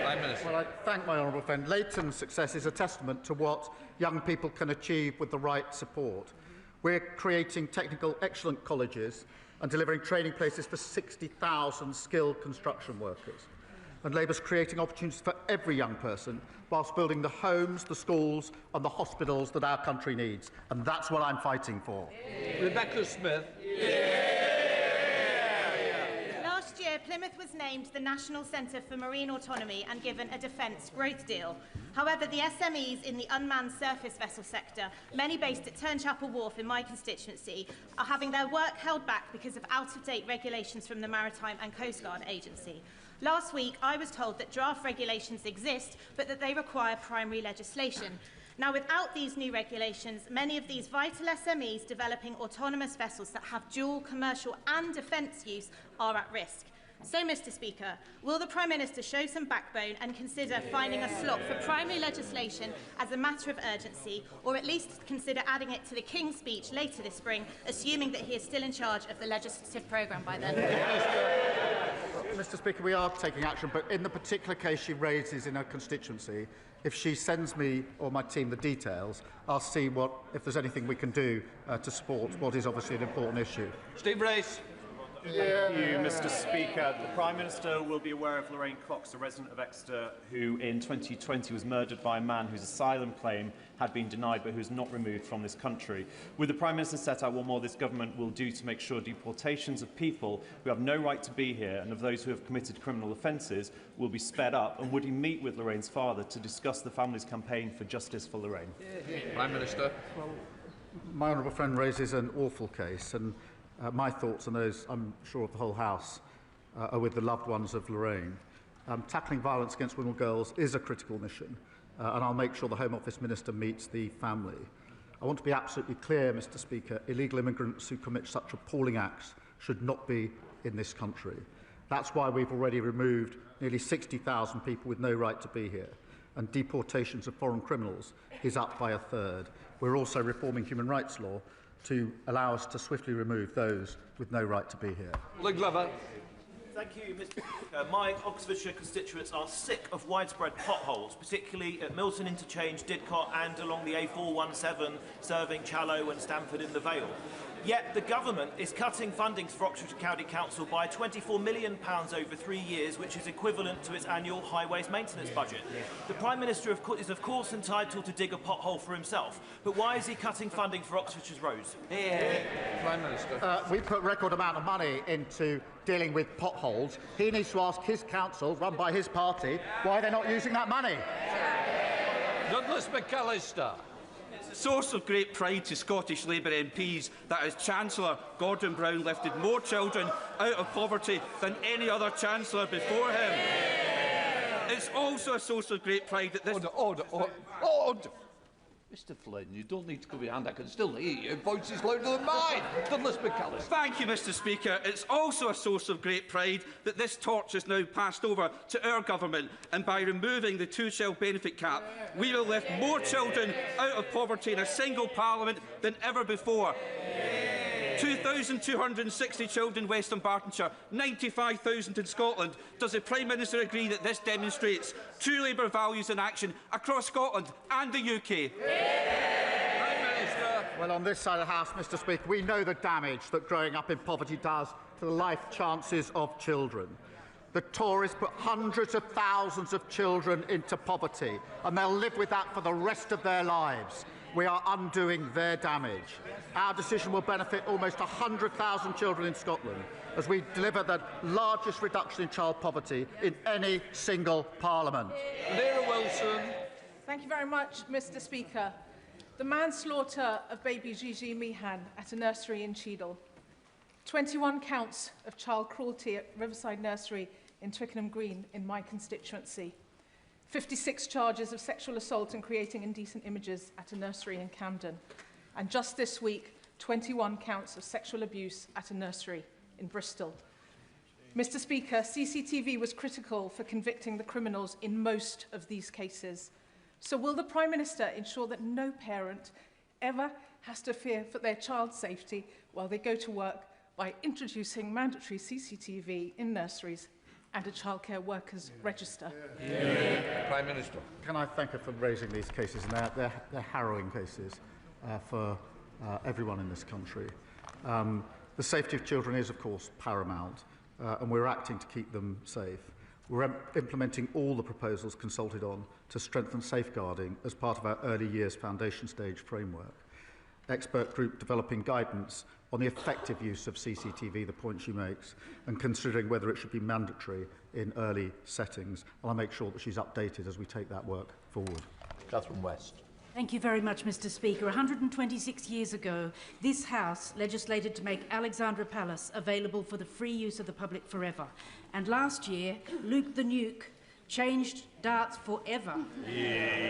Prime Minister. Well, I thank my honourable friend. Leighton's success is a testament to what young people can achieve with the right support. We're creating technical excellent colleges and delivering training places for 60,000 skilled construction workers. And Labour's creating opportunities for every young person whilst building the homes, the schools and the hospitals that our country needs. And that's what I'm fighting for. Rebecca Smith. Last year, Plymouth was named the National Centre for Marine Autonomy and given a defence growth deal. However, the SMEs in the unmanned surface vessel sector, many based at Turnchapel Wharf in my constituency, are having their work held back because of out-of-date regulations from the Maritime and Coast Guard Agency. Last week, I was told that draft regulations exist, but that they require primary legislation. Now, without these new regulations, many of these vital SMEs developing autonomous vessels that have dual commercial and defence use are at risk. So, Mr Speaker, will the Prime Minister show some backbone and consider finding a slot for primary legislation as a matter of urgency, or at least consider adding it to the King's speech later this spring, assuming that he is still in charge of the legislative programme by then? Mr Speaker, we are taking action, but in the particular case she raises in her constituency, if she sends me or my team the details, I'll see if there's anything we can do to support what is obviously an important issue. Steve Race. Thank you, Mr Speaker. The Prime Minister will be aware of Lorraine Cox, a resident of Exeter, who in 2020 was murdered by a man whose asylum claim had been denied but who is not removed from this country. Would the Prime Minister set out what more this government will do to make sure deportations of people who have no right to be here and of those who have committed criminal offences will be sped up? And would he meet with Lorraine's father to discuss the family's campaign for justice for Lorraine? Prime Minister. Well, my honourable friend raises an awful case, and my thoughts and those, I'm sure, of the whole House are with the loved ones of Lorraine. Tackling violence against women and girls is a critical mission, and I'll make sure the Home Office Minister meets the family. I want to be absolutely clear, Mr Speaker, illegal immigrants who commit such appalling acts should not be in this country. That's why we've already removed nearly 60,000 people with no right to be here, and deportations of foreign criminals is up by a third. We're also reforming human rights law to allow us to swiftly remove those with no right to be here. Luke Glover. Thank you, Mr Speaker. My Oxfordshire constituents are sick of widespread potholes, particularly at Milton Interchange, Didcot and along the A417 serving Challow and Stamford in the Vale. Yet the government is cutting funding for Oxfordshire County Council by £24 million over 3 years, which is equivalent to its annual highways maintenance budget. The Prime Minister is of course entitled to dig a pothole for himself, but why is he cutting funding for Oxfordshire's roads? Prime Minister. We put a record amount of money into dealing with potholes. He needs to ask his council, run by his party, why they're not using that money. Douglas McAllister. It's a source of great pride to Scottish Labour MPs that as Chancellor, Gordon Brown lifted more children out of poverty than any other Chancellor before him. It's also a source of great pride that this... Order. Mr Flynn, you don't need to go behind. I can still hear you. Your voice is louder than mine. Douglas McAllister. Thank you, Mr Speaker. It's also a source of great pride that this torch is now passed over to our government, and by removing the two-child benefit cap, we will lift more children out of poverty in a single parliament than ever before. 2,260 children in Western Bartonshire, 95,000 in Scotland. Does the Prime Minister agree that this demonstrates true Labour values in action across Scotland and the UK? Well, on this side of the House, Mr Speaker, we know the damage that growing up in poverty does to the life chances of children. The Tories put hundreds of thousands of children into poverty, and they'll live with that for the rest of their lives. We are undoing their damage. Our decision will benefit almost 100,000 children in Scotland as we deliver the largest reduction in child poverty in any single parliament. Lera Wilson. Thank you very much, Mr Speaker. The manslaughter of baby Gigi Meehan at a nursery in Cheadle. 21 counts of child cruelty at Riverside Nursery in Twickenham Green in my constituency. 56 charges of sexual assault and creating indecent images at a nursery in Camden. And just this week, 21 counts of sexual abuse at a nursery in Bristol. Mr Speaker, CCTV was critical for convicting the criminals in most of these cases. So will the Prime Minister ensure that no parent ever has to fear for their child's safety while they go to work by introducing mandatory CCTV in nurseries and a childcare workers register? Prime Minister. Can I thank her for raising these cases? And they're harrowing cases for everyone in this country. The safety of children is, of course, paramount, and we're acting to keep them safe. We're implementing all the proposals consulted on to strengthen safeguarding as part of our early years foundation stage framework. Expert group developing guidance on the effective use of CCTV, the point she makes, and considering whether it should be mandatory in early settings. And I'll make sure that she's updated as we take that work forward. Catherine West. Thank you very much, Mr Speaker. 126 years ago, this House legislated to make Alexandra Palace available for the free use of the public forever. And last year, Luke the Nuke changed darts forever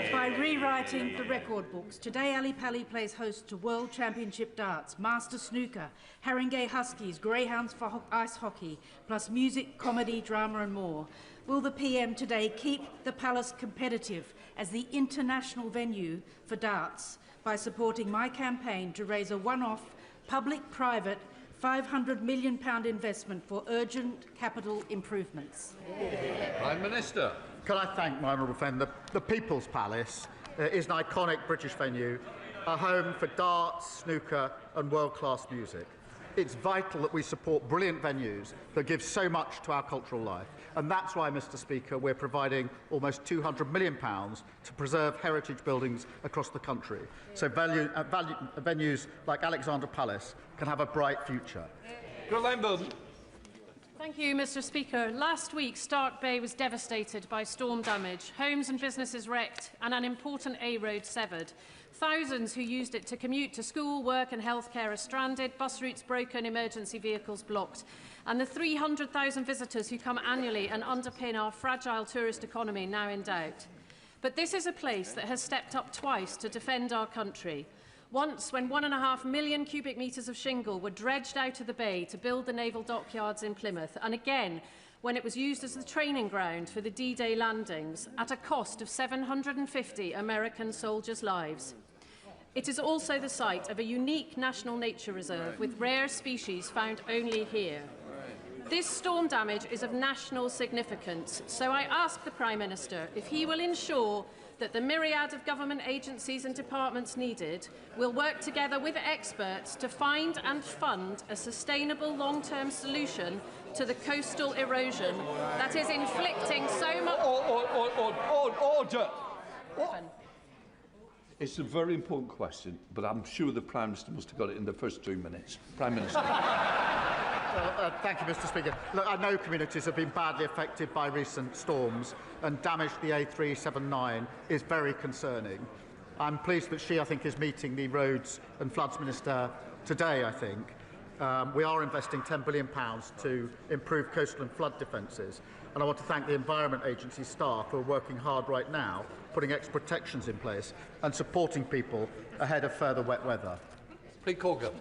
by rewriting the record books. Today, Ali Pali plays host to World Championship Darts, Master Snooker, Haringey Huskies, Greyhounds for ice hockey, plus music, comedy, drama and more. Will the PM today keep the Palace competitive as the international venue for darts by supporting my campaign to raise a one-off public-private £500 million investment for urgent capital improvements? Prime Minister. Can I thank my honourable friend? The People's Palace is an iconic British venue, a home for darts, snooker and world-class music. It's vital that we support brilliant venues that give so much to our cultural life. And that's why, Mr Speaker, we're providing almost £200 million to preserve heritage buildings across the country, so venues like Alexandra Palace can have a bright future. Thank you, Mr Speaker. Last week, Stark Bay was devastated by storm damage, homes and businesses wrecked, and an important A road severed. Thousands who used it to commute to school, work and healthcare are stranded, bus routes broken, emergency vehicles blocked. And the 300,000 visitors who come annually and underpin our fragile tourist economy now in doubt. But this is a place that has stepped up twice to defend our country. Once, when 1.5 million cubic metres of shingle were dredged out of the bay to build the naval dockyards in Plymouth, and again, when it was used as the training ground for the D-Day landings at a cost of 750 American soldiers' lives. It is also the site of a unique national nature reserve with rare species found only here. This storm damage is of national significance, so I ask the Prime Minister if he will ensure that the myriad of government agencies and departments needed will work together with experts to find and fund a sustainable long-term solution to the coastal erosion that is inflicting so much... Order! It's a very important question, but I'm sure the Prime Minister must have got it in the first 2 minutes. Prime Minister. Thank you, Mr. Speaker. Look, I know communities have been badly affected by recent storms, and damage to the A379 is very concerning. I'm pleased that I think, is meeting the Roads and Floods Minister today, I think. We are investing £10 billion to improve coastal and flood defences, and I want to thank the Environment Agency staff who are working hard right now, putting extra protections in place and supporting people ahead of further wet weather. Please, Corgan.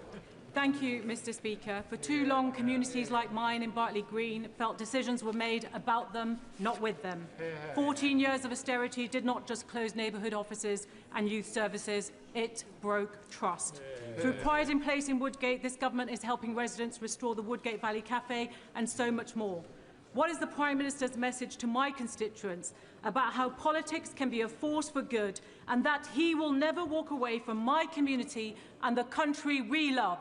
Thank you, Mr. Speaker. For too long, communities like mine in Bartley Green felt decisions were made about them, not with them. 14 years of austerity did not just close neighbourhood offices and youth services, it broke trust. Through Pride in Place in Woodgate, this government is helping residents restore the Woodgate Valley Cafe and so much more. What is the Prime Minister's message to my constituents about how politics can be a force for good and that he will never walk away from my community and the country we love?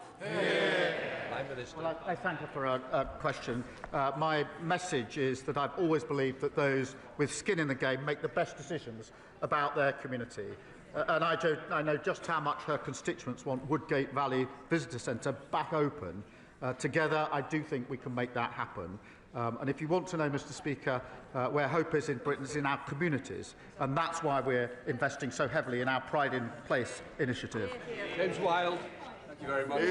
Well, I thank her for a question. My message is that I've always believed that those with skin in the game make the best decisions about their community. And I know just how much her constituents want Woodgate Valley Visitor Centre back open. Together, I do think we can make that happen. And if you want to know, Mr. Speaker, where hope is in Britain is in our communities, and that's why we're investing so heavily in our Pride in Place initiative. James Wilde. Thank you very much.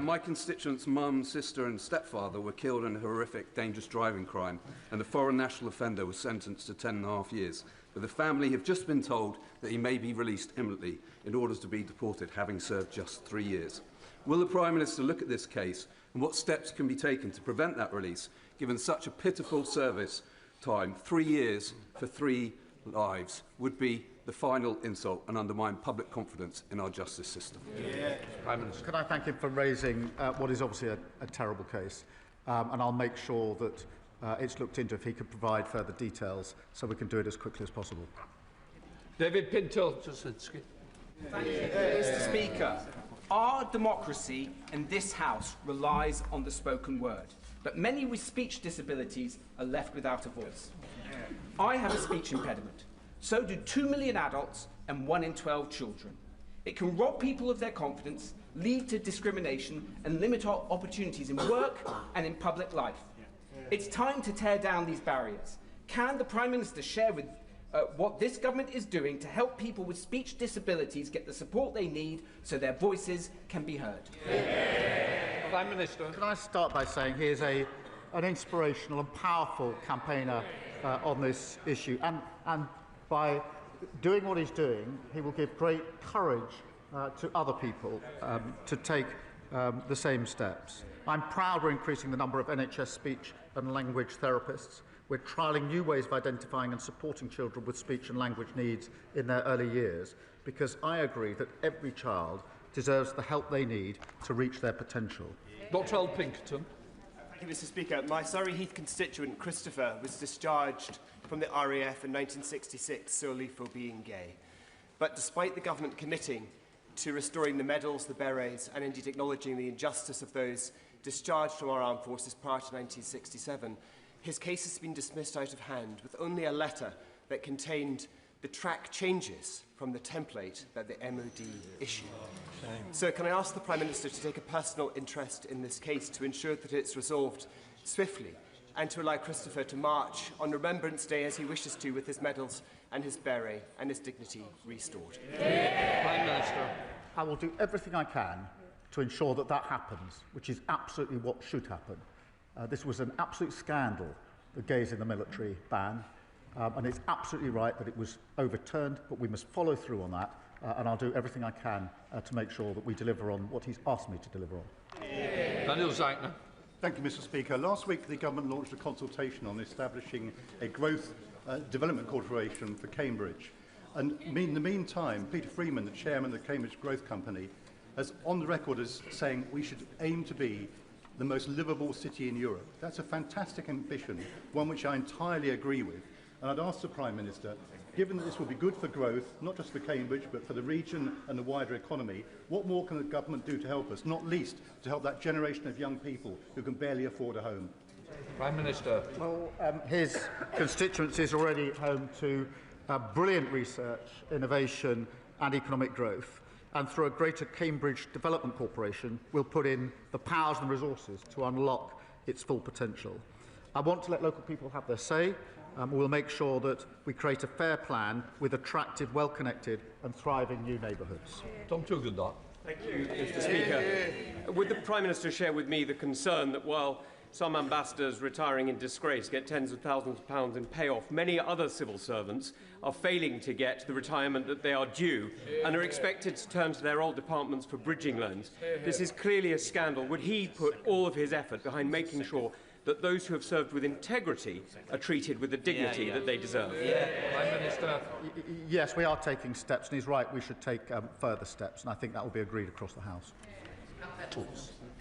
My constituents' mum, sister and stepfather were killed in a horrific, dangerous driving crime, and the foreign national offender was sentenced to 10.5 years. But the family have just been told that he may be released imminently in order to be deported, having served just 3 years. Will the Prime Minister look at this case and what steps can be taken to prevent that release, given such a pitiful service time? 3 years for 3 lives would be the final insult and undermine public confidence in our justice system. Prime Minister. Can I thank him for raising what is obviously a terrible case, and I'll make sure that it's looked into if he could provide further details so we can do it as quickly as possible. David Pinto-Jasinski. Thank you, Mr. Speaker. Our democracy in this House relies on the spoken word, but many with speech disabilities are left without a voice. I have a speech impediment. So do 2 million adults and 1 in 12 children. It can rob people of their confidence, lead to discrimination and limit our opportunities in work and in public life. It's time to tear down these barriers. Can the Prime Minister share with what this government is doing to help people with speech disabilities get the support they need so their voices can be heard? Prime Minister. Can I start by saying he is an inspirational and powerful campaigner on this issue, and by doing what he's doing, he will give great courage to other people to take the same steps. I'm proud we're increasing the number of NHS speech and language therapists. We're trialling new ways of identifying and supporting children with speech and language needs in their early years, because I agree that every child deserves the help they need to reach their potential. Dr. L. Pinkerton. Thank you, Mr. Speaker. My Surrey Heath constituent, Christopher, was discharged from the RAF in 1966 solely for being gay. But despite the government committing to restoring the medals, the berets, and indeed acknowledging the injustice of those discharged from our armed forces prior to 1967, his case has been dismissed out of hand with only a letter that contained the track changes from the template that the MOD issued. So can I ask the Prime Minister to take a personal interest in this case to ensure that it's resolved swiftly and to allow Christopher to march on Remembrance Day as he wishes to with his medals and his beret and his dignity restored? Prime Minister. I will do everything I can to ensure that that happens, which is absolutely what should happen. This was an absolute scandal, the gays in the military ban, and it's absolutely right that it was overturned, but we must follow through on that, and I'll do everything I can to make sure that we deliver on what he's asked me to deliver on. Daniel Zeichner. Thank you, Mr. Speaker. Last week, the government launched a consultation on establishing a growth development corporation for Cambridge. And in the meantime, Peter Freeman, the chairman of the Cambridge Growth Company, has on the record as saying we should aim to be the most livable city in Europe. That's a fantastic ambition, one which I entirely agree with. And I'd ask the Prime Minister, given that this will be good for growth, not just for Cambridge, but for the region and the wider economy, what more can the government do to help us, not least to help that generation of young people who can barely afford a home? Prime Minister. Well, his constituency is already home to brilliant research, innovation and economic growth. And through a greater Cambridge Development Corporation, we'll put in the powers and resources to unlock its full potential. I want to let local people have their say. We'll make sure that we create a fair plan with attractive, well-connected and thriving new neighbourhoods. Tom Tugendar. Thank you, Mr. Speaker. Would the Prime Minister share with me the concern that while some ambassadors retiring in disgrace get tens of thousands of pounds in payoff, many other civil servants are failing to get the retirement that they are due and are expected to turn to their old departments for bridging loans? This is clearly a scandal. Would he put all of his effort behind making sure that those who have served with integrity are treated with the dignity that they deserve? Prime Minister. Yes, we are taking steps, and he's right, we should take further steps, and I think that will be agreed across the House.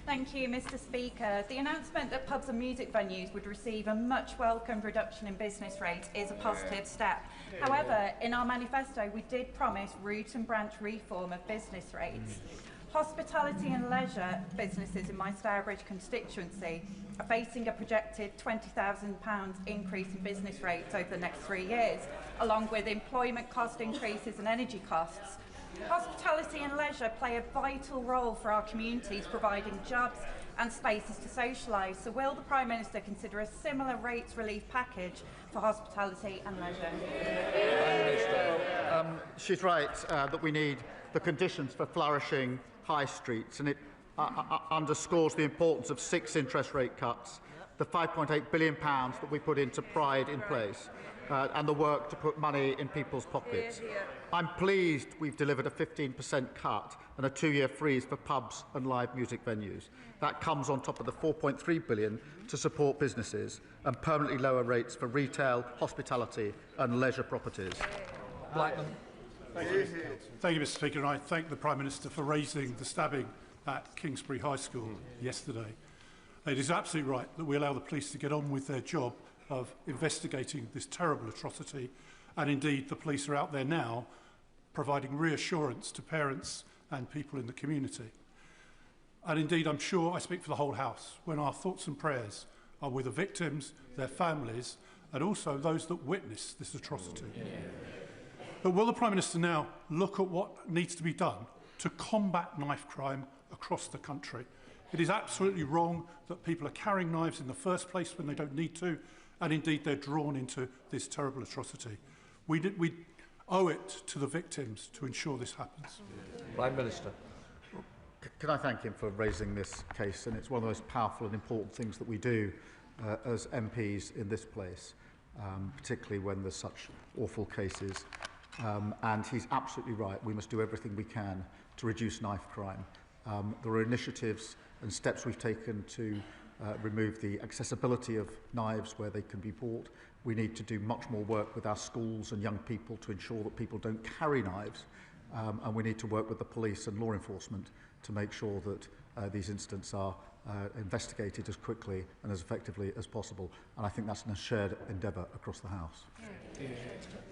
Thank you, Mr. Speaker. The announcement that pubs and music venues would receive a much welcomed reduction in business rates is a positive step. However, in our manifesto, we did promise root and branch reform of business rates. Hospitality and leisure businesses in my Stourbridge constituency are facing a projected £20,000 increase in business rates over the next 3 years, along with employment cost increases and energy costs. Hospitality and leisure play a vital role for our communities, providing jobs and spaces to socialise. So will the Prime Minister consider a similar rates relief package for hospitality and leisure? She's right that we need the conditions for flourishing high streets, and it underscores the importance of 6 interest rate cuts, the £5.8 billion that we put into Pride in place, and the work to put money in people's pockets. I'm pleased we've delivered a 15% cut and a 2-year freeze for pubs and live music venues. That comes on top of the £4.3 billion to support businesses and permanently lower rates for retail, hospitality and leisure properties. Blackman. Thank you, Mr. Speaker, and I thank the Prime Minister for raising the stabbing at Kingsbury High School yesterday. It is absolutely right that we allow the police to get on with their job of investigating this terrible atrocity, and indeed the police are out there now providing reassurance to parents and people in the community. And indeed, I'm sure I speak for the whole House when our thoughts and prayers are with the victims, their families, and also those that witness this atrocity. But will the Prime Minister now look at what needs to be done to combat knife crime across the country? It is absolutely wrong that people are carrying knives in the first place when they don't need to, and indeed they're drawn into this terrible atrocity. We owe it to the victims to ensure this happens. Prime Minister. Can I thank him for raising this case? And it's one of the most powerful and important things that we do as MPs in this place, particularly when there's such awful cases. And he's absolutely right. We must do everything we can to reduce knife crime. There are initiatives and steps we've taken to remove the accessibility of knives where they can be bought. We need to do much more work with our schools and young people to ensure that people don't carry knives. And we need to work with the police and law enforcement to make sure that these incidents are investigated as quickly and as effectively as possible. And I think that's a shared endeavour across the House.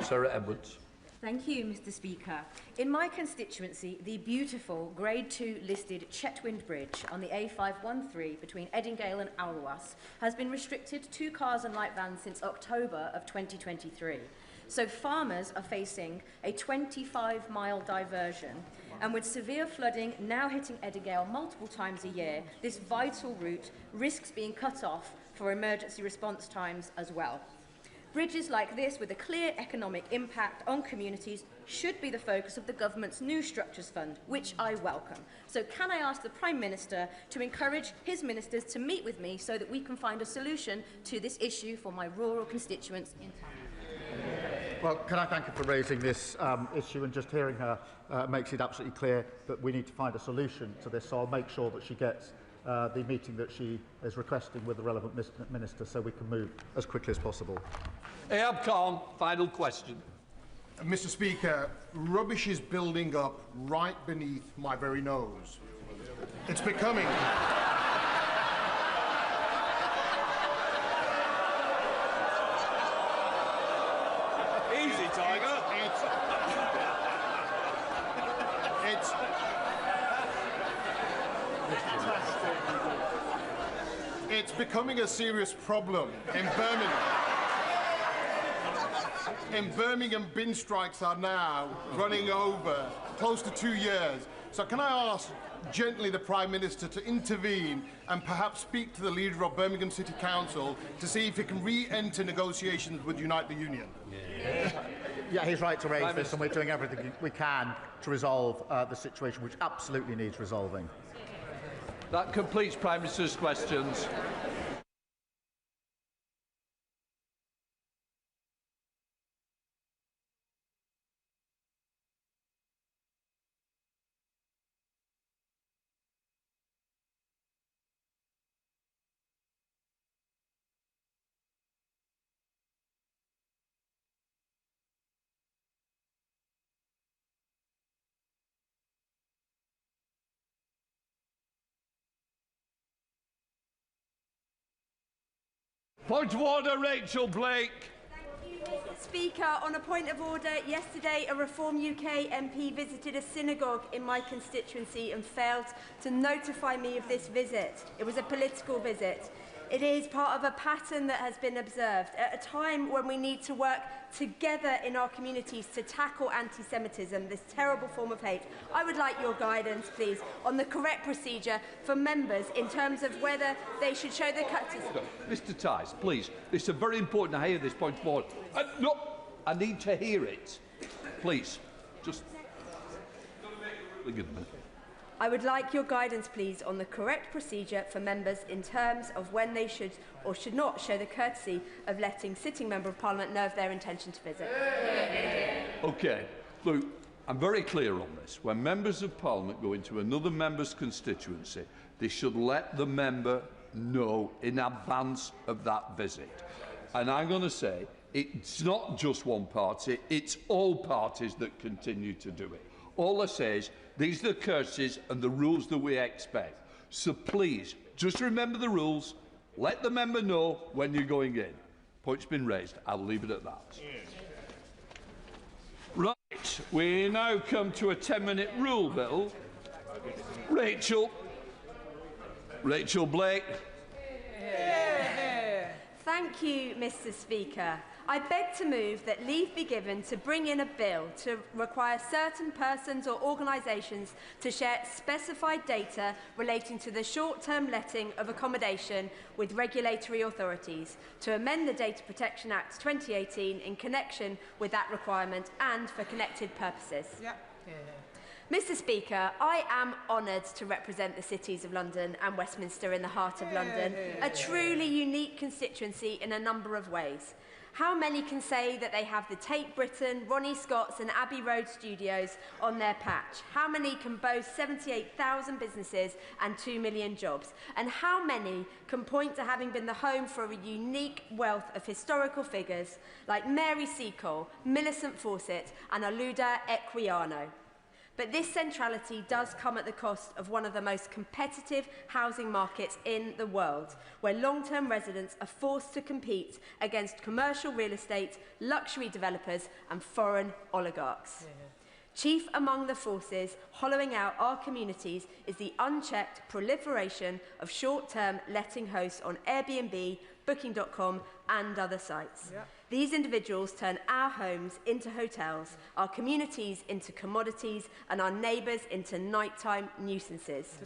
Sarah Edwards. Thank you, Mr. Speaker. In my constituency, the beautiful Grade 2 listed Chetwynd Bridge on the A513 between Eddingale and Alwas has been restricted to cars and light vans since October of 2023. So farmers are facing a 25-mile diversion, and with severe flooding now hitting Eddingale multiple times a year, this vital route risks being cut off for emergency response times as well. Bridges like this, with a clear economic impact on communities, should be the focus of the government's new Structures Fund, which I welcome. So can I ask the Prime Minister to encourage his ministers to meet with me so that we can find a solution to this issue for my rural constituents in town? Well, can I thank her for raising this issue, and just hearing her makes it absolutely clear that we need to find a solution to this, so I'll make sure that she gets the meeting that she is requesting with the relevant minister so we can move as quickly as possible. Ayab Khan, final question. Mr. Speaker, rubbish is building up right beneath my very nose. It's becoming... It's becoming a serious problem in Birmingham. In Birmingham, bin strikes are now running over close to 2 years. So can I ask gently the Prime Minister to intervene and perhaps speak to the leader of Birmingham City Council to see if he can re-enter negotiations with Unite the Union? Yeah, he's right to raise this, and we're doing everything we can to resolve the situation, which absolutely needs resolving. That completes Prime Minister's questions. Point of order, Rachel Blake. Thank you, Mr. Speaker. On a point of order, yesterday a Reform UK MP visited a synagogue in my constituency and failed to notify me of this visit. It was a political visit. It is part of a pattern that has been observed at a time when we need to work together in our communities to tackle anti-Semitism, this terrible form of hate. I would like your guidance, please, on the correct procedure for members in terms of whether they should show their courtesy. Mr Tice, please. It's very important to hear this point of order. No, I need to hear it. Please, just... Give me a minute. I would like your guidance, please, on the correct procedure for members in terms of when they should or should not show the courtesy of letting sitting Member of Parliament know of their intention to visit. OK. Look, I'm very clear on this. When members of Parliament go into another member's constituency, they should let the member know in advance of that visit. And I'm going to say, it's not just one party, it's all parties that continue to do it. All I say is, these are the courtesies and the rules that we expect. So please, just remember the rules. Let the member know when you're going in. Point's been raised. I'll leave it at that. Right, we now come to a 10-minute rule bill. Rachel Blake. Thank you, Mr. Speaker. I beg to move that leave be given to bring in a bill to require certain persons or organisations to share specified data relating to the short-term letting of accommodation with regulatory authorities, to amend the Data Protection Act 2018 in connection with that requirement and for connected purposes. Mr. Speaker, I am honoured to represent the cities of London and Westminster in the heart of London, a truly unique constituency in a number of ways. How many can say that they have the Tate Britain, Ronnie Scott's and Abbey Road studios on their patch? How many can boast 78,000 businesses and 2 million jobs? And how many can point to having been the home for a unique wealth of historical figures like Mary Seacole, Millicent Fawcett and Aluda Equiano? But this centrality does come at the cost of one of the most competitive housing markets in the world, where long-term residents are forced to compete against commercial real estate, luxury developers and foreign oligarchs. Chief among the forces hollowing out our communities is the unchecked proliferation of short-term letting hosts on Airbnb, Booking.com and other sites. These individuals turn our homes into hotels, our communities into commodities and our neighbours into nighttime nuisances.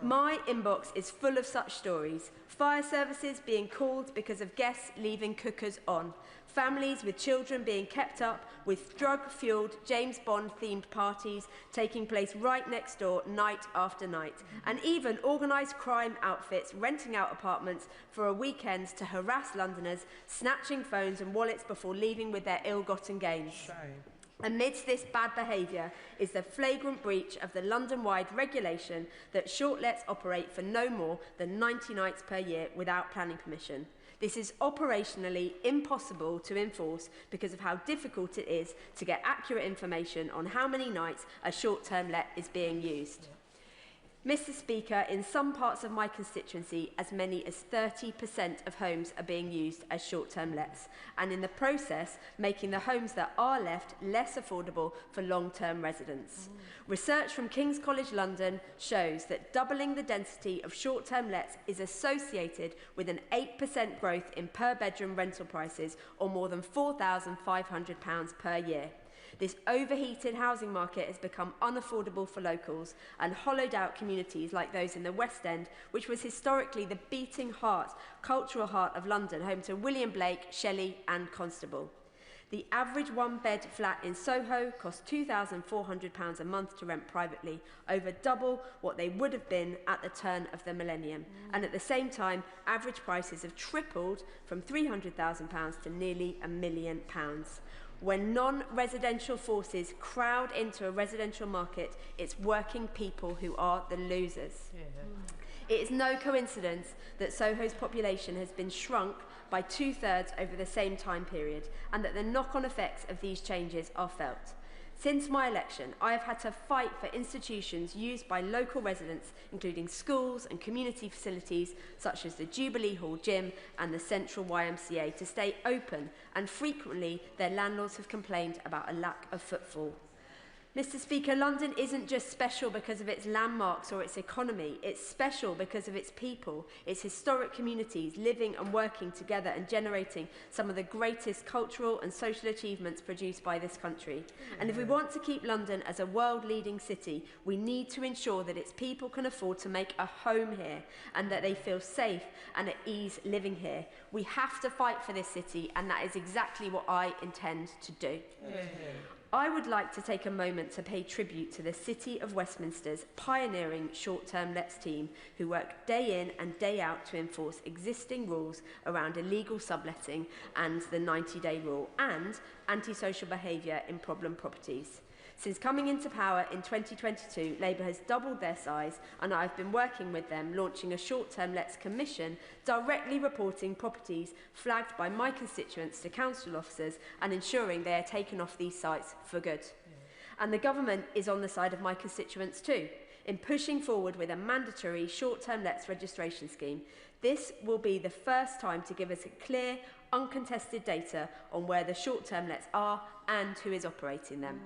My inbox is full of such stories. Fire services being called because of guests leaving cookers on. Families with children being kept up with drug-fuelled James Bond-themed parties taking place right next door night after night. And even organised crime outfits renting out apartments for a weekend to harass Londoners, snatching phones and wallets before leaving with their ill-gotten gains. Amidst this bad behaviour is the flagrant breach of the London-wide regulation that short-lets operate for no more than 90 nights per year without planning permission. This is operationally impossible to enforce because of how difficult it is to get accurate information on how many nights a short-term let is being used. Mr. Speaker, in some parts of my constituency, as many as 30% of homes are being used as short-term lets, and in the process, making the homes that are left less affordable for long-term residents. Research from King's College London shows that doubling the density of short-term lets is associated with an 8% growth in per-bedroom rental prices, or more than £4,500 per year. This overheated housing market has become unaffordable for locals and hollowed out communities like those in the West End, which was historically the beating heart, cultural heart of London, home to William Blake, Shelley and Constable. The average one-bed flat in Soho costs £2,400 a month to rent privately, over double what they would have been at the turn of the millennium. And at the same time, average prices have tripled from £300,000 to nearly £1 million. When non-residential forces crowd into a residential market, it's working people who are the losers. It is no coincidence that Soho's population has been shrunk by 2/3 over the same time period, and that the knock-on effects of these changes are felt. Since my election, I have had to fight for institutions used by local residents, including schools and community facilities such as the Jubilee Hall Gym and the Central YMCA, to stay open, and frequently their landlords have complained about a lack of footfall. Mr. Speaker, London isn't just special because of its landmarks or its economy. It's special because of its people, its historic communities living and working together and generating some of the greatest cultural and social achievements produced by this country. And if we want to keep London as a world-leading city, we need to ensure that its people can afford to make a home here and that they feel safe and at ease living here. We have to fight for this city, and that is exactly what I intend to do. I would like to take a moment to pay tribute to the City of Westminster's pioneering short-term lets team, who work day in and day out to enforce existing rules around illegal subletting and the 90-day rule, and antisocial behaviour in problem properties. Since coming into power in 2022, Labour has doubled their size, and I have been working with them, launching a short-term lets commission, directly reporting properties flagged by my constituents to council officers and ensuring they are taken off these sites for good. And the government is on the side of my constituents too, in pushing forward with a mandatory short-term lets registration scheme. This will be the first time to give us a clear, uncontested data on where the short-term lets are and who is operating them.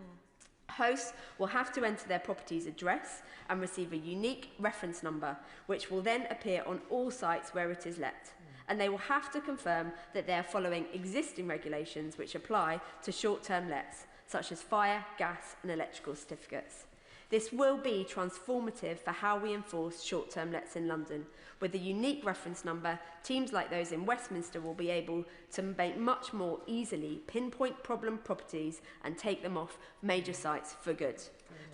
Hosts will have to enter their property's address and receive a unique reference number, which will then appear on all sites where it is let. And they will have to confirm that they are following existing regulations which apply to short-term lets, such as fire, gas and electrical certificates. This will be transformative for how we enforce short-term lets in London. With a unique reference number, teams like those in Westminster will be able to much more easily pinpoint problem properties and take them off major sites for good.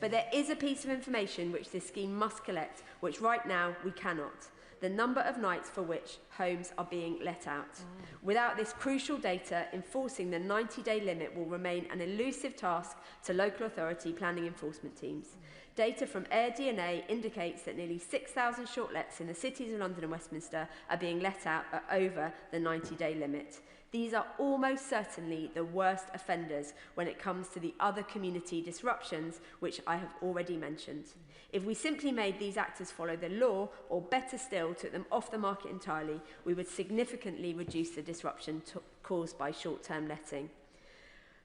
But there is a piece of information which this scheme must collect, which right now we cannot: the number of nights for which homes are being let out. Without this crucial data, enforcing the 90-day limit will remain an elusive task to local authority planning enforcement teams. Data from AirDNA indicates that nearly 6,000 short lets in the cities of London and Westminster are being let out at over the 90-day limit. These are almost certainly the worst offenders when it comes to the other community disruptions which I have already mentioned. If we simply made these actors follow the law, or better still, took them off the market entirely, we would significantly reduce the disruption caused by short-term letting.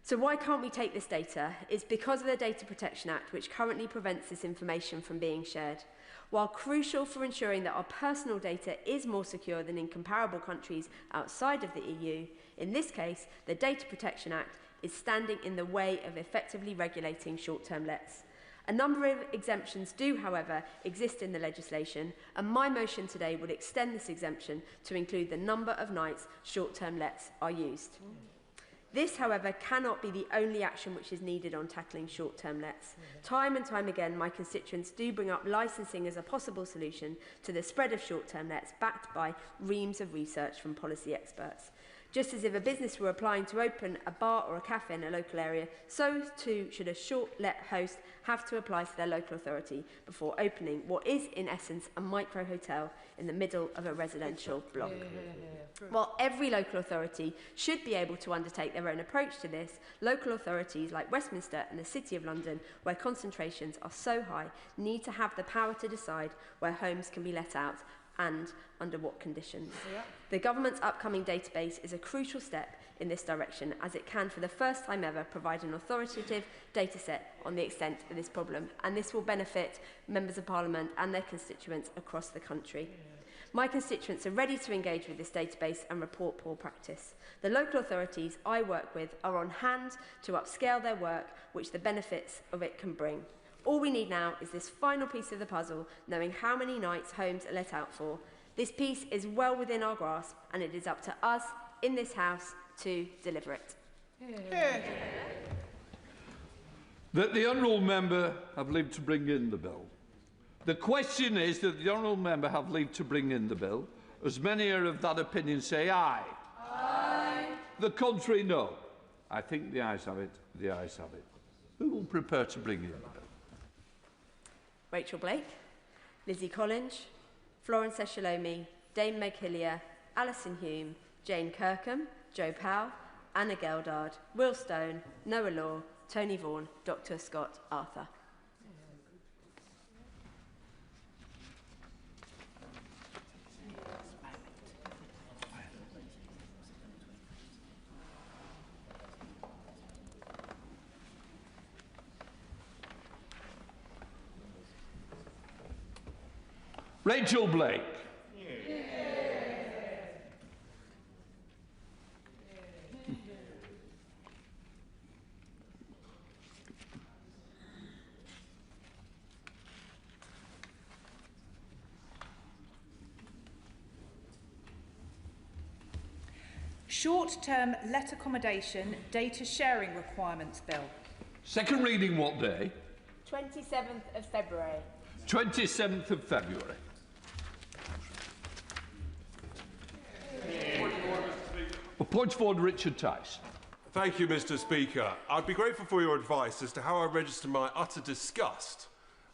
So why can't we take this data? It's because of the Data Protection Act, which currently prevents this information from being shared. While crucial for ensuring that our personal data is more secure than in comparable countries outside of the EU, in this case, the Data Protection Act is standing in the way of effectively regulating short-term lets. A number of exemptions do, however, exist in the legislation, and my motion today would extend this exemption to include the number of nights short-term lets are used. This, however, cannot be the only action which is needed on tackling short-term lets. Time and time again, my constituents do bring up licensing as a possible solution to the spread of short-term lets, backed by reams of research from policy experts. Just as if a business were applying to open a bar or a cafe in a local area, so too should a short-let host have to apply to their local authority before opening what is, in essence, a micro-hotel in the middle of a residential block. While every local authority should be able to undertake their own approach to this, local authorities like Westminster and the City of London, where concentrations are so high, need to have the power to decide where homes can be let out and under what conditions. The government's upcoming database is a crucial step in this direction, as it can, for the first time ever, provide an authoritative data set on the extent of this problem, and this will benefit members of Parliament and their constituents across the country. My constituents are ready to engage with this database and report poor practice. The local authorities I work with are on hand to upscale their work, which the benefits of it can bring. All we need now is this final piece of the puzzle, knowing how many nights homes are let out for. This piece is well within our grasp, and it is up to us in this House to deliver it. That the honourable member have leave to bring in the bill. The question is that the honourable member have leave to bring in the bill. As many are of that opinion, say aye. Aye. The contrary, no. I think the ayes have it. The ayes have it. Who will prepare to bring in the bill? Rachel Blake, Lizzie Collins, Florence Eshalomi, Dame Meg Hillier, Alison Hume, Jane Kirkham, Joe Powell, Anna Geldard, Will Stone, Noah Law, Tony Vaughan, Dr. Scott Arthur. Rachel Blake. Short-term let accommodation data sharing requirements bill. Second reading what day? 27th of February. 27th of February. A point of order, Richard Tice. Thank you, Mr. Speaker. I'd be grateful for your advice as to how I register my utter disgust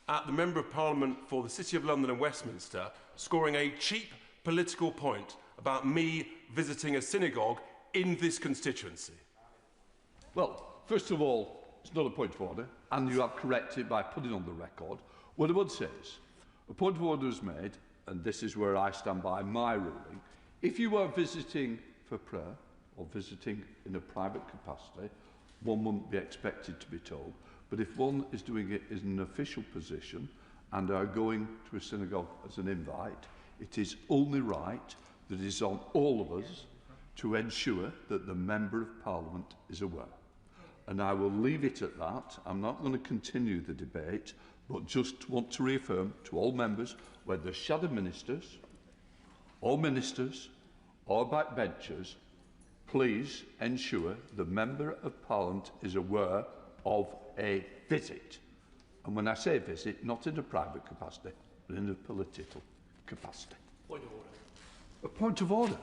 at the Member of Parliament for the City of London and Westminster scoring a cheap political point about me visiting a synagogue in this constituency. Well, first of all, it's not a point of order, and you have corrected by putting on the record. What I would say is, a point of order is made, and this is where I stand by my ruling. If you are visiting for prayer or visiting in a private capacity, one wouldn't be expected to be told. But if one is doing it in an official position and are going to a synagogue as an invite, it is only right that it is on all of us to ensure that the Member of Parliament is aware. And I will leave it at that. I'm not going to continue the debate, but just want to reaffirm to all members, whether shadow ministers or backbenchers, please ensure the Member of Parliament is aware of a visit. And when I say visit, not in a private capacity, but in a political capacity. Point of order. A point of order.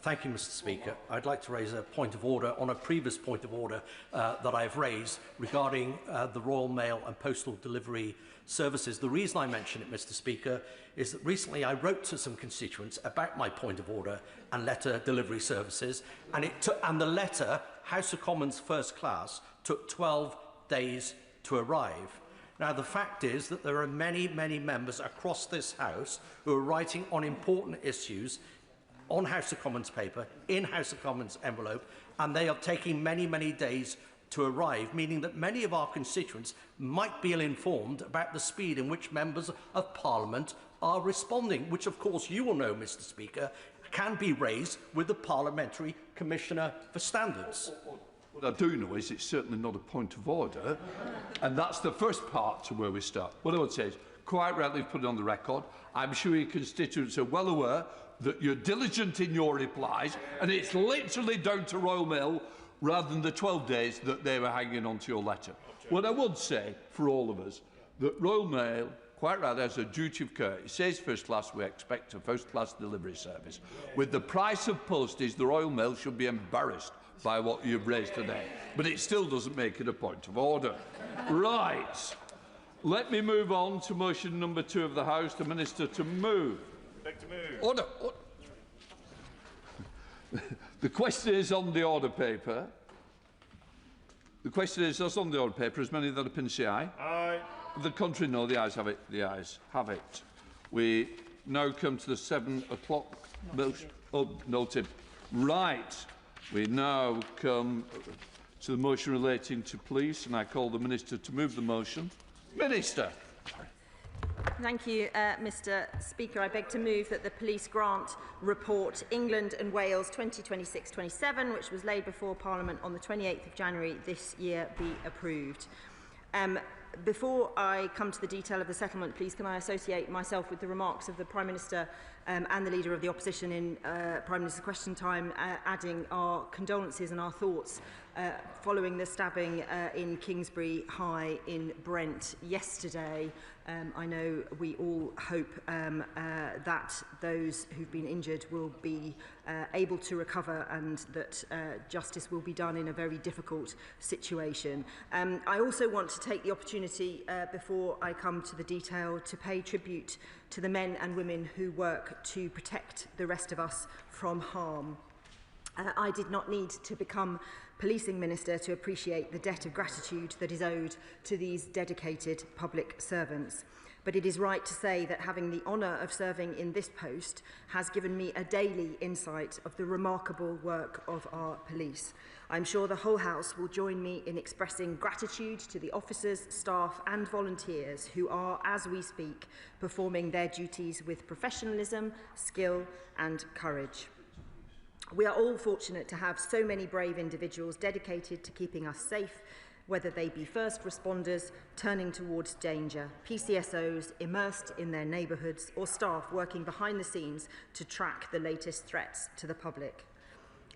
Thank you, Mr. Speaker. I'd like to raise a point of order on a previous point of order that I've raised regarding the Royal Mail and Postal Delivery Services. The reason I mention it, Mr. Speaker, is that recently I wrote to some constituents about my point of order and letter delivery services, and the letter, House of Commons First Class, took 12 days to arrive. Now, the fact is that there are many, many members across this House who are writing on important issues on House of Commons paper, in House of Commons envelope, and they are taking many, many days to arrive, meaning that many of our constituents might be ill-informed about the speed in which members of Parliament are responding, which, of course, you will know, Mr. Speaker, can be raised with the Parliamentary Commissioner for Standards. What I do know is it's certainly not a point of order, and that's the first part to where we start. What I would say is, quite rightly put it on the record, I'm sure your constituents are well aware that you're diligent in your replies, and it's literally down to Royal Mail rather than the 12 days that they were hanging on to your letter. What I would say for all of us, that Royal Mail quite right, as a duty of care. It says first class, we expect a first class delivery service. With the price of postage, the Royal Mail should be embarrassed by what you've raised today. But it still doesn't make it a point of order. Right. Let me move on to motion number 2 of the House, the Minister to move. Beg to move. Order. The question is on the order paper. The question is, as on the order paper, as many that opinion say aye. Aye. The contrary, no. The ayes have it. The ayes have it. We now come to the 7 o'clock motion. Oh, noted. Right. We now come to the motion relating to police, and I call the Minister to move the motion. Minister. Thank you, Mr. Speaker. I beg to move that the Police Grant Report England and Wales 2026-27, which was laid before Parliament on the 28th of January this year, be approved. Before I come to the detail of the settlement, please can I associate myself with the remarks of the Prime Minister and the Leader of the Opposition in Prime Minister's question time, adding our condolences and our thoughts following the stabbing in Kingsbury High in Brent yesterday. I know we all hope that those who've been injured will be able to recover and that justice will be done in a very difficult situation. I also want to take the opportunity, before I come to the detail, to pay tribute to the men and women who work to protect the rest of us from harm. I did not need to become Policing Minister to appreciate the debt of gratitude that is owed to these dedicated public servants. But it is right to say that having the honour of serving in this post has given me a daily insight of the remarkable work of our police. I'm sure the whole House will join me in expressing gratitude to the officers, staff and volunteers who are, as we speak, performing their duties with professionalism, skill and courage. We are all fortunate to have so many brave individuals dedicated to keeping us safe, whether they be first responders turning towards danger, PCSOs immersed in their neighbourhoods, or staff working behind the scenes to track the latest threats to the public.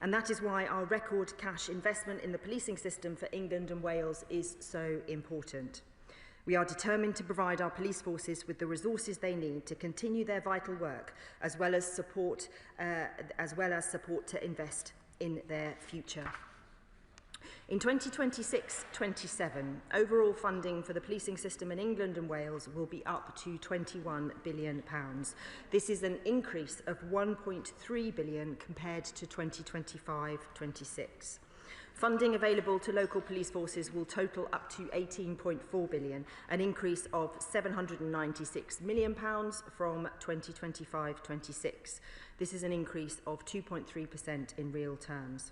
And that is why our record cash investment in the policing system for England and Wales is so important. We are determined to provide our police forces with the resources they need to continue their vital work, as well as support to invest in their future. In 2026-27, overall funding for the policing system in England and Wales will be up to £21 billion. This is an increase of £1.3 billion compared to 2025-26. Funding available to local police forces will total up to £18.4 billion, an increase of £796 million from 2025-26. This is an increase of 2.3% in real terms.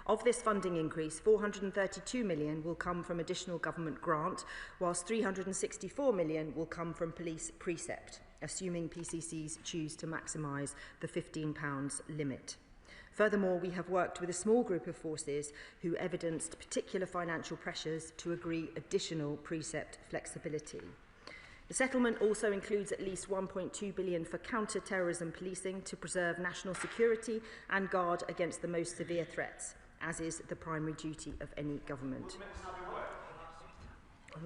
Of this funding increase, £432 million will come from additional government grant, whilst £364 million will come from police precept, assuming PCCs choose to maximise the £15 limit. Furthermore, we have worked with a small group of forces who evidenced particular financial pressures to agree additional precept flexibility. The settlement also includes at least £1.2 billion for counter-terrorism policing to preserve national security and guard against the most severe threats, as is the primary duty of any government. I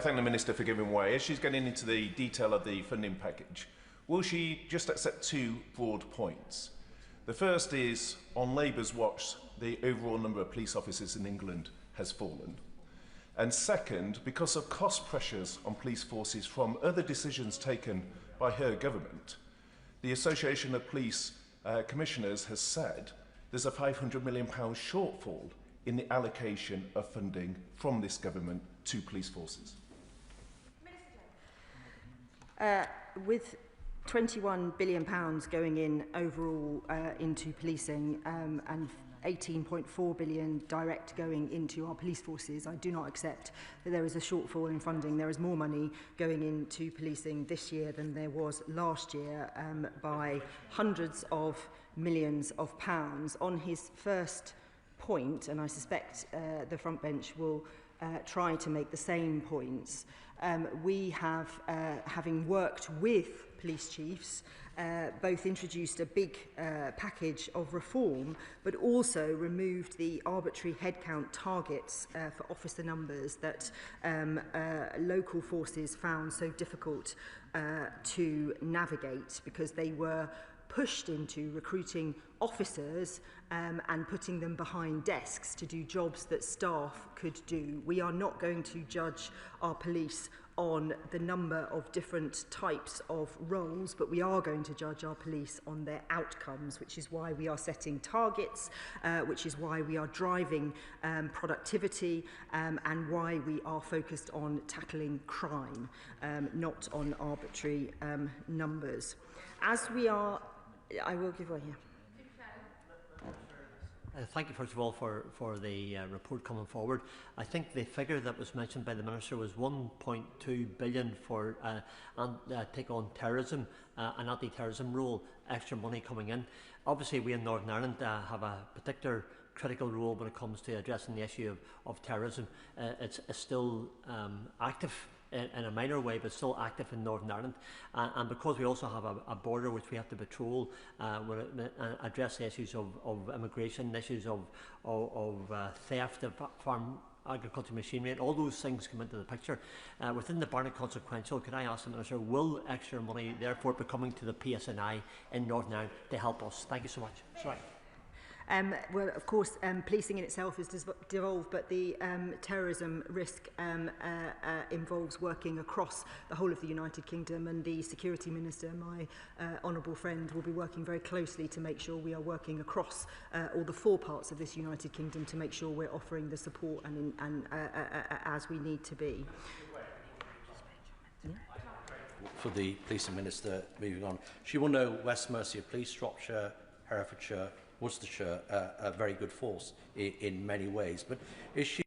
thank the Minister for giving way. As she's getting into the detail of the funding package, will she just accept 2 broad points? The first is, on Labour's watch, the overall number of police officers in England has fallen. And second, because of cost pressures on police forces from other decisions taken by her government, the Association of Police Commissioners has said there's a £500 million shortfall in the allocation of funding from this government to police forces. With £21 billion going in overall into policing and £18.4 billion direct going into our police forces, I do not accept that there is a shortfall in funding. There is more money going into policing this year than there was last year by hundreds of millions of pounds. On his first point, and I suspect the front bench will try to make the same points. We have, having worked with police chiefs, both introduced a big package of reform, but also removed the arbitrary headcount targets for officer numbers that local forces found so difficult to navigate, because they were pushed into recruiting officers and putting them behind desks to do jobs that staff could do. We are not going to judge our police on the number of different types of roles, but we are going to judge our police on their outcomes, which is why we are setting targets, which is why we are driving productivity, and why we are focused on tackling crime, not on arbitrary numbers. As we are, I will give way here. Thank you, first of all, for the report coming forward. I think the figure that was mentioned by the Minister was 1.2 billion for take on terrorism, an anti-terrorism role, extra money coming in. Obviously, we in Northern Ireland have a particular critical role when it comes to addressing the issue of terrorism. It's still active in a minor way, but still active in Northern Ireland. And because we also have a border which we have to patrol, address the issues of immigration, issues of theft of farm agricultural machinery, and all those things come into the picture. Within the Barnett Consequential, could I ask the Minister, will extra money therefore be coming to the PSNI in Northern Ireland to help us? Thank you so much. Sorry. Well, of course, policing in itself is devolved, but the terrorism risk involves working across the whole of the United Kingdom, and the Security Minister, my honourable friend, will be working very closely to make sure we are working across all the 4 parts of this United Kingdom to make sure we're offering the support and as we need to be. For the Policing Minister, moving on, she will know West Mercia Police, Shropshire, Herefordshire, Worcestershire, a very good force in many ways. But is she